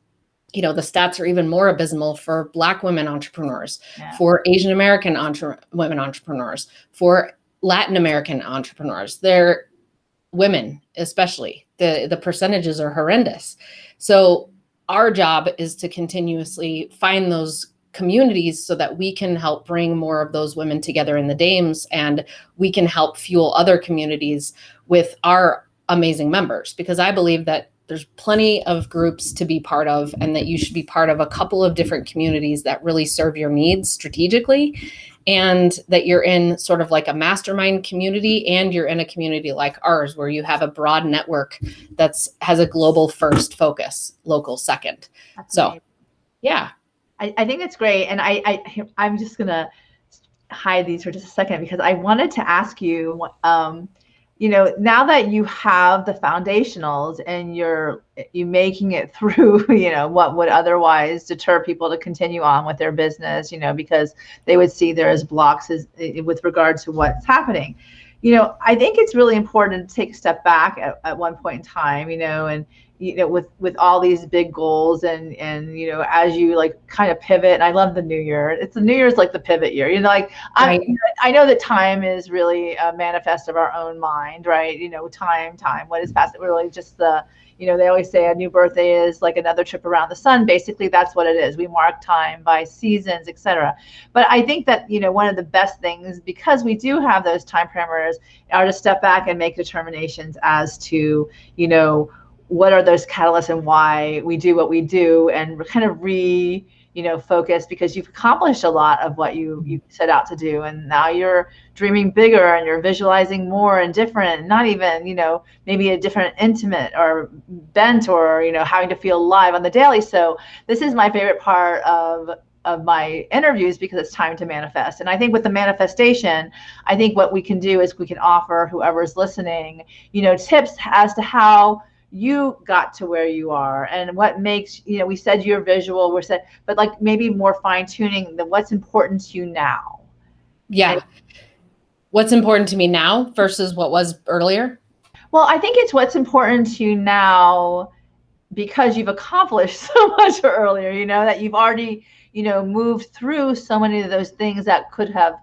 Speaker 2: The stats are even more abysmal for Black women entrepreneurs, for Asian American women entrepreneurs, for Latin American entrepreneurs. They're women, especially, the percentages are horrendous. So our job is to continuously find those communities so that we can help bring more of those women together in the Dames, and we can help fuel other communities with our amazing members, because I believe that there's plenty of groups to be part of, and that you should be part of a couple of different communities that really serve your needs strategically, and that you're in sort of like a mastermind community, and you're in a community like ours where you have a broad network has a global first focus, local second. That's amazing. Yeah.
Speaker 1: I think it's great. And I'm just going to hide these for just a second because I wanted to ask you, now that you have the foundationals and you making it through, what would otherwise deter people to continue on with their business, because they would see there as blocks with regard to what's happening. I think it's really important to take a step back at one point in time, and with all these big goals and as you like kind of pivot. And I love the new year. It's the new year's like the pivot year, like
Speaker 2: Right.
Speaker 1: I know that time is really a manifest of our own mind, right? Time, what is past, really just they always say a new birthday is like another trip around the sun. Basically, that's what it is. We mark time by seasons, etc. But I think that, one of the best things, because we do have those time parameters, are to step back and make determinations as to, what are those catalysts and why we do what we do, and kind of focus, because you've accomplished a lot of what you set out to do, and now you're dreaming bigger and you're visualizing more and different, not even maybe a different intimate or bent, or having to feel alive on the daily. So this is my favorite part of my interviews, because it's time to manifest. And I think with the manifestation, I think what we can do is we can offer whoever's listening tips as to how you got to where you are, and what makes, we said you're visual, but like maybe more fine tuning than what's important to you now.
Speaker 2: Yeah. And what's important to me now versus what was earlier?
Speaker 1: Well, I think it's what's important to you now because you've accomplished so much earlier, that you've already, moved through so many of those things that could have,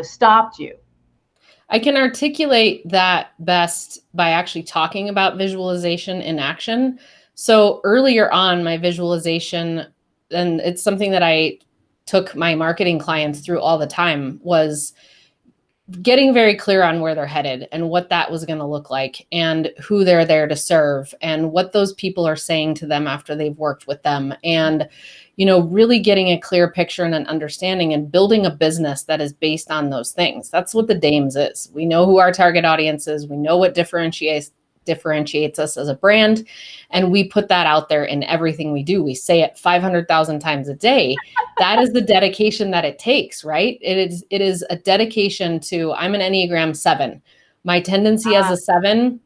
Speaker 1: stopped you.
Speaker 2: I can articulate that best by actually talking about visualization in action. So earlier on, my visualization, and it's something that I took my marketing clients through all the time, was getting very clear on where they're headed and what that was going to look like, and who they're there to serve, and what those people are saying to them after they've worked with them. And, really getting a clear picture and an understanding, and building a business that is based on those things. That's what the Dames is. We know who our target audience is. We know what differentiates us as a brand. And we put that out there in everything we do. We say it 500,000 times a day. That is the dedication that it takes, right? It is a dedication to, I'm an Enneagram 7. My tendency as a 7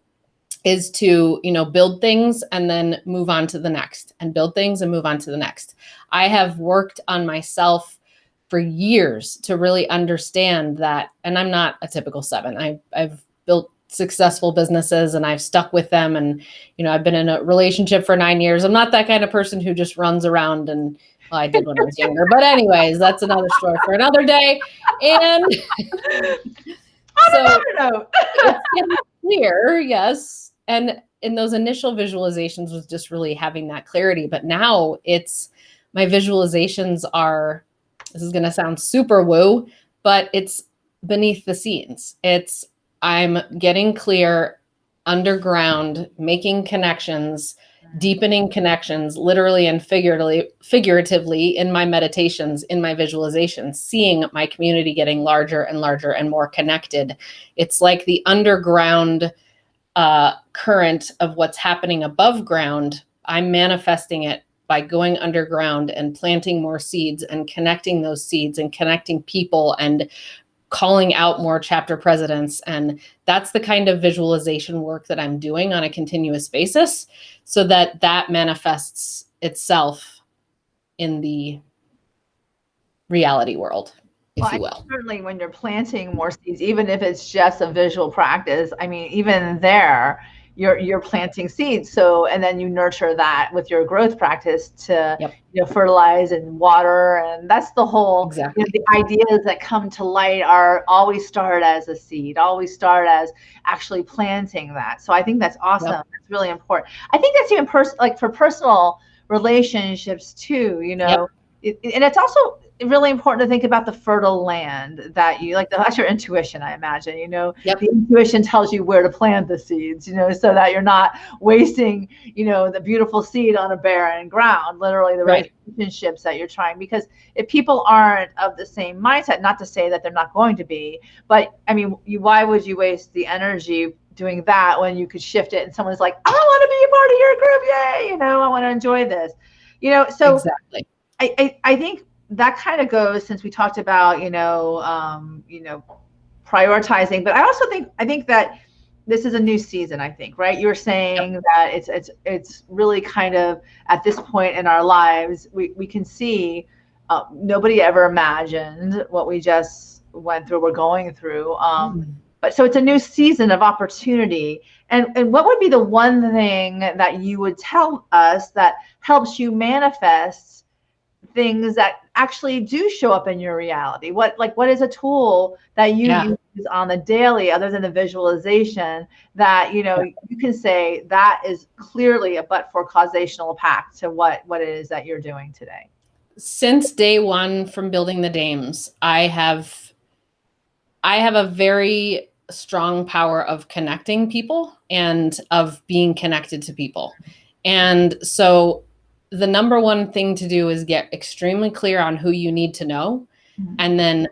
Speaker 2: is to, build things and then move on to the next, and build things and move on to the next. I have worked on myself for years to really understand that. And I'm not a typical 7. I've built successful businesses and I've stuck with them. And, I've been in a relationship for 9 years. I'm not that kind of person who just runs around, and well, I did when I was younger, but anyways, that's another story for another day. And so it's clear, yes. And in those initial visualizations was just really having that clarity. But now it's, my visualizations are, this is going to sound super woo, but it's beneath the scenes. It's, I'm getting clear underground, making connections, deepening connections, literally and figuratively in my meditations, in my visualizations, seeing my community getting larger and larger and more connected. It's like the underground current of what's happening above ground. I'm manifesting it by going underground and planting more seeds and connecting those seeds and connecting people and calling out more chapter presidents. And that's the kind of visualization work that I'm doing on a continuous basis, so that that manifests itself in the reality world, if you will.
Speaker 1: Certainly when you're planting more seeds, even if it's just a visual practice, I mean, even there, you're planting seeds. So, and then you nurture that with your growth practice to, fertilize and water. And that's the whole,
Speaker 2: exactly.
Speaker 1: The ideas that come to light are always start as a seed, always start as actually planting that. So I think that's awesome. Yep. That's really important. I think that's even like for personal relationships too, and it's also really important to think about the fertile land that you like. That's your intuition, I imagine. The intuition tells you where to plant the seeds, so that you're not wasting, the beautiful seed on a barren ground. Literally, the right relationships that you're trying. Because if people aren't of the same mindset, not to say that they're not going to be, but I mean, why would you waste the energy doing that when you could shift it and someone's like, I want to be a part of your group, yay! I want to enjoy this, So
Speaker 2: exactly.
Speaker 1: I think that kind of goes, since we talked about, prioritizing, but I think that this is a new season, I think, right? You're saying that it's really kind of at this point in our lives, we can see nobody ever imagined what we just went through, we're going through. But so it's a new season of opportunity. And what would be the one thing that you would tell us that helps you manifest things that actually do show up in your reality? What is a tool that you use on the daily, other than the visualization, that you can say that is clearly a but-for causational pact to what it is that you're doing today?
Speaker 2: Since day one from building the Dames, I have a very strong power of connecting people and of being connected to people. And so the number one thing to do is get extremely clear on who you need to know, and then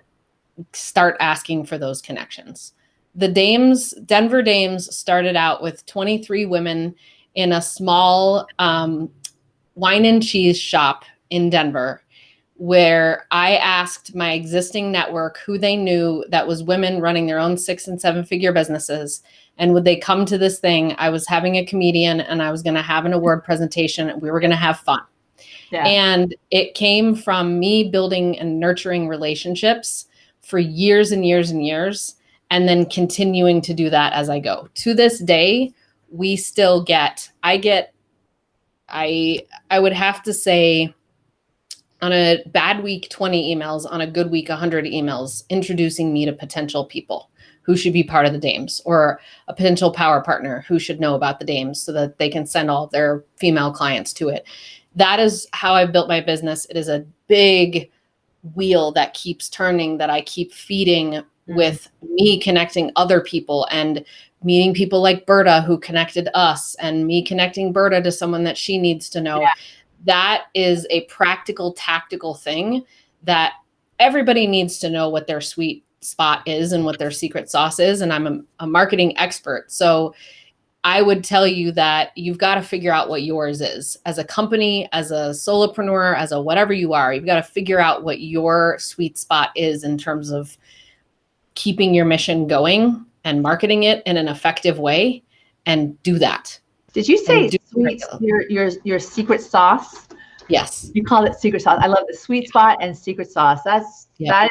Speaker 2: start asking for those connections. The Dames, Denver Dames, started out with 23 women in a small wine and cheese shop in Denver, where I asked my existing network who they knew that was women running their own 6- and 7-figure businesses. And would they come to this thing? I was having a comedian and I was going to have an award presentation, and we were going to have fun. Yeah. And it came from me building and nurturing relationships for years and years and years, and then continuing to do that as I go. To this day, we still I would have to say, on a bad week, 20 emails, on a good week, 100 emails introducing me to potential people who should be part of the Dames, or a potential power partner who should know about the Dames so that they can send all of their female clients to it. That is how I built my business. It is a big wheel that keeps turning, that I keep feeding with me connecting other people and meeting people like Berta, who connected us, and me connecting Berta to someone that she needs to know. Yeah. That is a practical, tactical thing that everybody needs to know what their sweet spot is and what their secret sauce is. And I'm a marketing expert. So I would tell you that you've got to figure out what yours is. As a company, as a solopreneur, as a whatever you are, you've got to figure out what your sweet spot is in terms of keeping your mission going and marketing it in an effective way, and do that.
Speaker 1: Did you say sweet, your secret sauce?
Speaker 2: Yes.
Speaker 1: You call it secret sauce. I love the sweet spot and secret sauce. That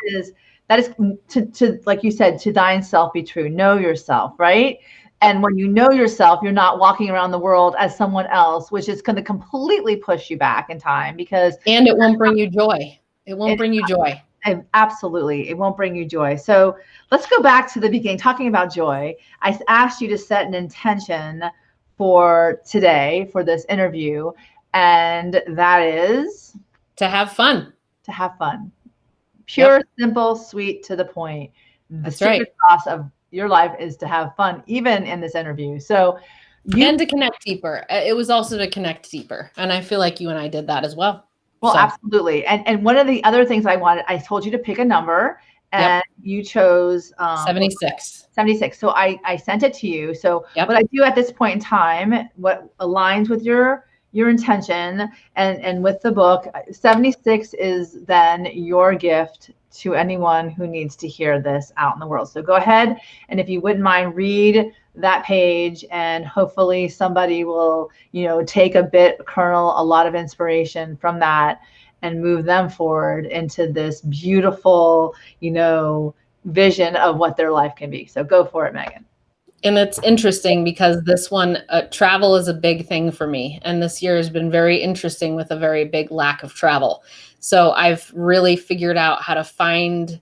Speaker 1: is to like you said, to thine self be true. Know yourself, right? And when you know yourself, you're not walking around the world as someone else, which is going to completely push you back in time,
Speaker 2: and it won't bring you joy. It won't bring you joy.
Speaker 1: Absolutely. It won't bring you joy. So let's go back to the beginning, talking about joy. I asked you to set an intention for today, for this interview, and that is
Speaker 2: to have fun.
Speaker 1: To have fun. Pure, simple, sweet, to the point. The secret sauce of your life is to have fun, even in this interview. So
Speaker 2: and to connect deeper. It was also to connect deeper. And I feel like you and I did that as well.
Speaker 1: Well, absolutely. And one of the other things I told you to pick a number, and you chose
Speaker 2: 76.
Speaker 1: 76. So I sent it to you. So what I do at this point in time, what aligns with your intention and with the book, 76 is then your gift to anyone who needs to hear this out in the world. So go ahead, and if you wouldn't mind, read that page, and hopefully somebody will, take a lot of inspiration from that and move them forward into this beautiful, vision of what their life can be. So go for it, Meghann.
Speaker 2: And it's interesting because this one, travel is a big thing for me. And this year has been very interesting with a very big lack of travel. So I've really figured out how to find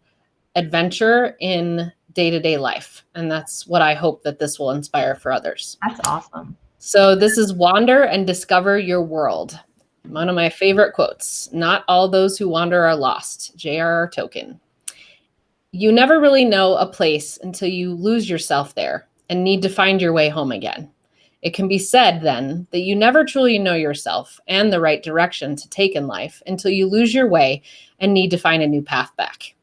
Speaker 2: adventure in day-to-day life. And that's what I hope that this will inspire for others.
Speaker 1: That's awesome.
Speaker 2: So this is wander and discover your world. One of my favorite quotes: not all those who wander are lost. J.R.R. Tolkien. You never really know a place until you lose yourself there and need to find your way home again. It can be said then that you never truly know yourself and the right direction to take in life until you lose your way and need to find a new path back.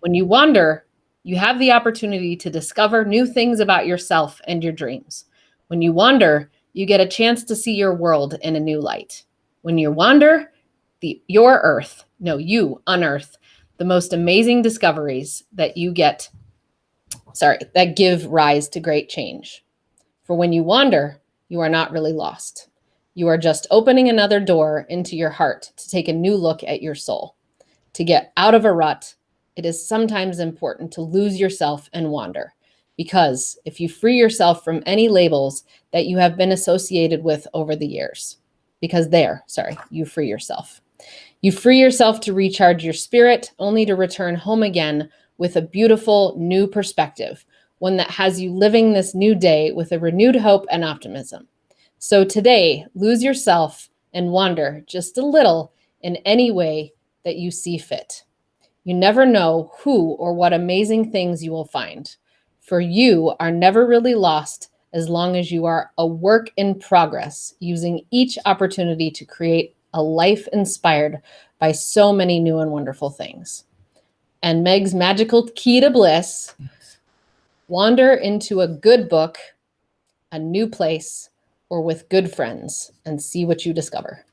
Speaker 2: When you wander, you have the opportunity to discover new things about yourself and your dreams. When you wander, you get a chance to see your world in a new light. When you wander, your earth, no, you unearth the most amazing discoveries that that give rise to great change. For when you wander, you are not really lost. You are just opening another door into your heart to take a new look at your soul. To get out of a rut, it is sometimes important to lose yourself and wander. Because if you free yourself from any labels that you have been associated with over the years, you free yourself. You free yourself to recharge your spirit, only to return home again with a beautiful new perspective, one that has you living this new day with a renewed hope and optimism. So today, lose yourself and wander just a little in any way that you see fit. You never know who or what amazing things you will find, for you are never really lost as long as you are a work in progress, using each opportunity to create a life inspired by so many new and wonderful things. And Meg's magical key to bliss: wander into a good book, a new place, or with good friends and see what you discover.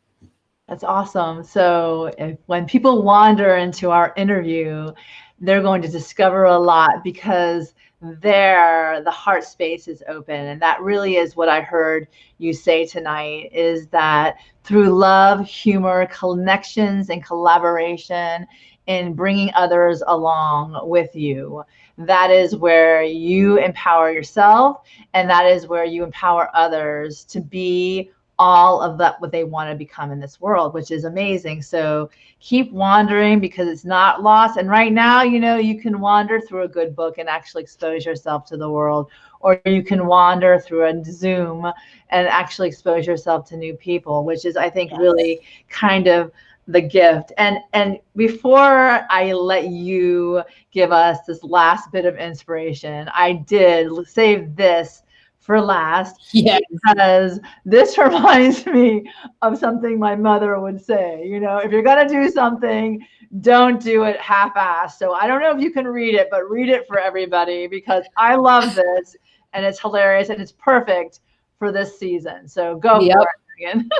Speaker 1: That's awesome. So when people wander into our interview, they're going to discover a lot because there the heart space is open. And that really is what I heard you say tonight, is that through love, humor, connections, and collaboration in bringing others along with you, that is where you empower yourself, and that is where you empower others to be all of that what they want to become in this world, which is amazing. So keep wandering, because it's not lost. And right now, you can wander through a good book and actually expose yourself to the world, or you can wander through a Zoom and actually expose yourself to new people, which is, I think, really kind of the gift. And before I let you give us this last bit of inspiration, I did save this for last, because this reminds me of something my mother would say. If you're going to do something, don't do it half-assed. So I don't know if you can read it, but read it for everybody, because I love this and it's hilarious and it's perfect for this season. So go for it, Meghann.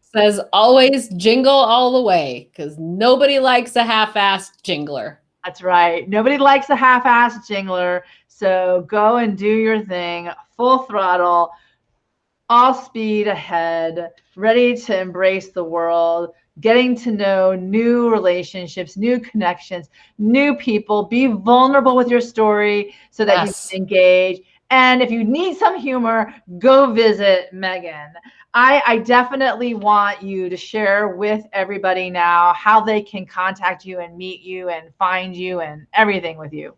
Speaker 2: Says always jingle all the way, because nobody likes a half-assed jingler.
Speaker 1: That's right. Nobody likes a half-assed jingler. So go and do your thing, full throttle, all speed ahead, ready to embrace the world, getting to know new relationships, new connections, new people. Be vulnerable with your story so that you can engage. And if you need some humor, go visit Meghann. I definitely want you to share with everybody now how they can contact you and meet you and find you and everything with you.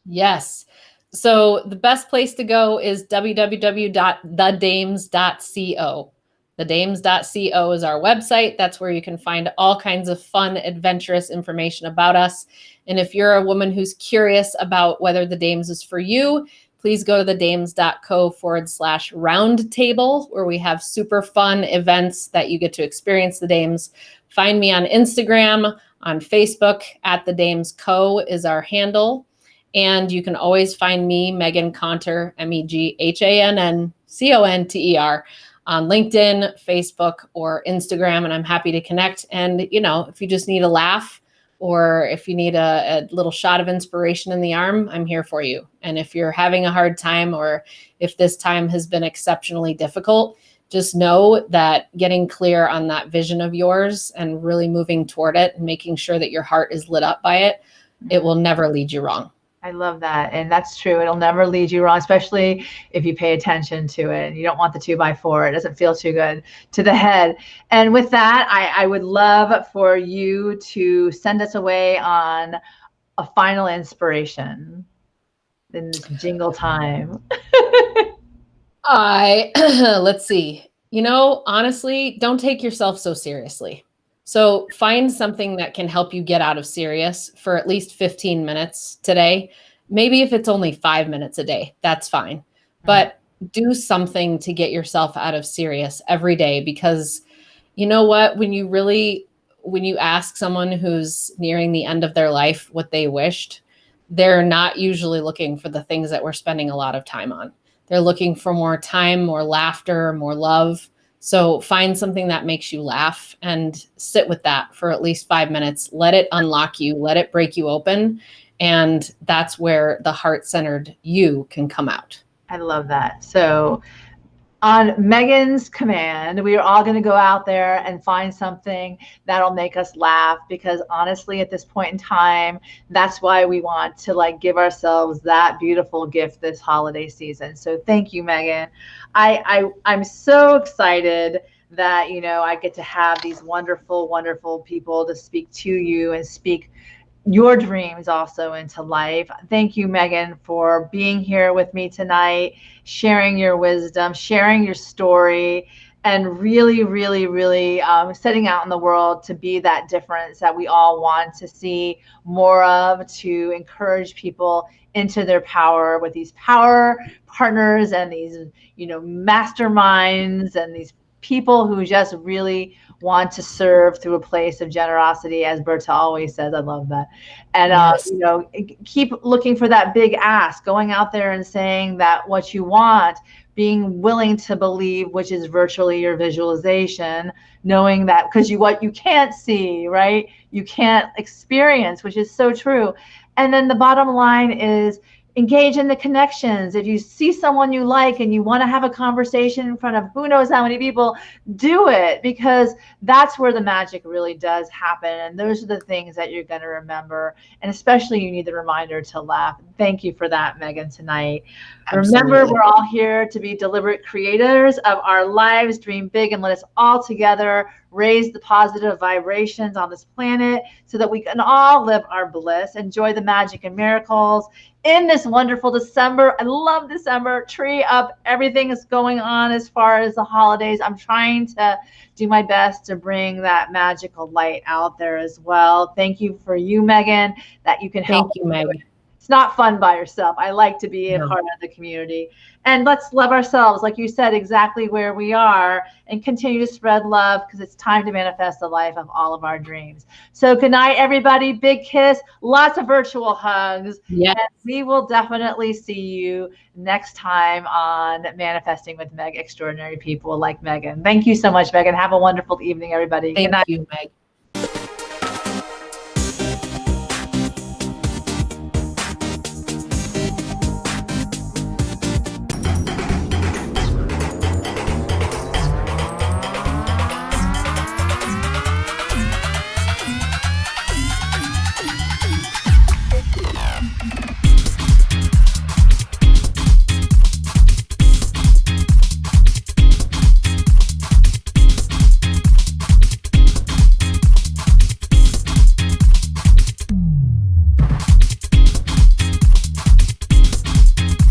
Speaker 2: Yes. So the best place to go is www.thedames.co. Thedames.co is our website. That's where you can find all kinds of fun, adventurous information about us. And if you're a woman who's curious about whether the Dames is for you, please go to thedames.co/roundtable, where we have super fun events that you get to experience the Dames. Find me on Instagram, on Facebook, @thedamesco is our handle. And you can always find me, Meghann Conter, MEGHANNCONTER, on LinkedIn, Facebook, or Instagram. And I'm happy to connect. And, if you just need a laugh, or if you need a little shot of inspiration in the arm, I'm here for you. And if you're having a hard time, or if this time has been exceptionally difficult, just know that getting clear on that vision of yours and really moving toward it and making sure that your heart is lit up by it, it will never lead you wrong.
Speaker 1: I love that. And that's true. It'll never lead you wrong, especially if you pay attention to it. You don't want the 2x4. It doesn't feel too good to the head. And with that, I would love for you to send us away on a final inspiration in this jingle time.
Speaker 2: Let's see. Honestly, don't take yourself so seriously. So find something that can help you get out of serious for at least 15 minutes today. Maybe if it's only 5 minutes a day, that's fine. But do something to get yourself out of serious every day, because you know what? When you ask someone who's nearing the end of their life what they wished, they're not usually looking for the things that we're spending a lot of time on. They're looking for more time, more laughter, more love. So find something that makes you laugh and sit with that for at least 5 minutes. Let it unlock you, let it break you open. And that's where the heart-centered you can come out.
Speaker 1: I love that. So on Meghann's command, we are all going to go out there and find something that'll make us laugh, because honestly, at this point in time, that's why we want to like give ourselves that beautiful gift this holiday season. So thank you, Meghann. I'm so excited that, you know, I get to have these wonderful, wonderful people to speak to you and speak your dreams also into life. Thank you, Meghann, for being here with me tonight, sharing your wisdom, sharing your story, and really, really, really setting out in the world to be that difference that we all want to see more of, to encourage people into their power with these power partners and these, you know, masterminds and these people who just really want to serve through a place of generosity, as Berta always says. I love that. And,
Speaker 2: Yes.
Speaker 1: you know, keep looking for that big ask, going out there and saying that what you want, being willing to believe, which is virtually your visualization, knowing that because what you can't see, right? You can't experience, which is so true. And then the bottom line is engage in the connections. If you see someone you like and you want to have a conversation in front of who knows how many people, do it, because that's where the magic really does happen. And those are the things that you're going to remember. And especially you need the reminder to laugh. Thank you for that, Meghann, tonight.
Speaker 2: Absolutely.
Speaker 1: Remember, we're all here to be deliberate creators of our lives. Dream big and let us all together raise the positive vibrations on this planet so that we can all live our bliss, enjoy the magic and miracles in this wonderful December. I love December. Tree up. Everything is going on as far as the holidays. I'm trying to do my best to bring that magical light out there as well. Thank you for you, Meghann, that you can help.
Speaker 2: Thank you, Meg.
Speaker 1: It's not fun by yourself. I like to be a part of the community. And let's love ourselves, like you said, exactly where we are, and continue to spread love, because it's time to manifest the life of all of our dreams. So good night, everybody. Big kiss, lots of virtual hugs.
Speaker 2: Yes.
Speaker 1: And we will definitely see you next time on Manifesting with Meg, Extraordinary People Like Meghann. Thank you so much, Meghann. Have a wonderful evening, everybody. Good night.
Speaker 2: Thank you, Meg.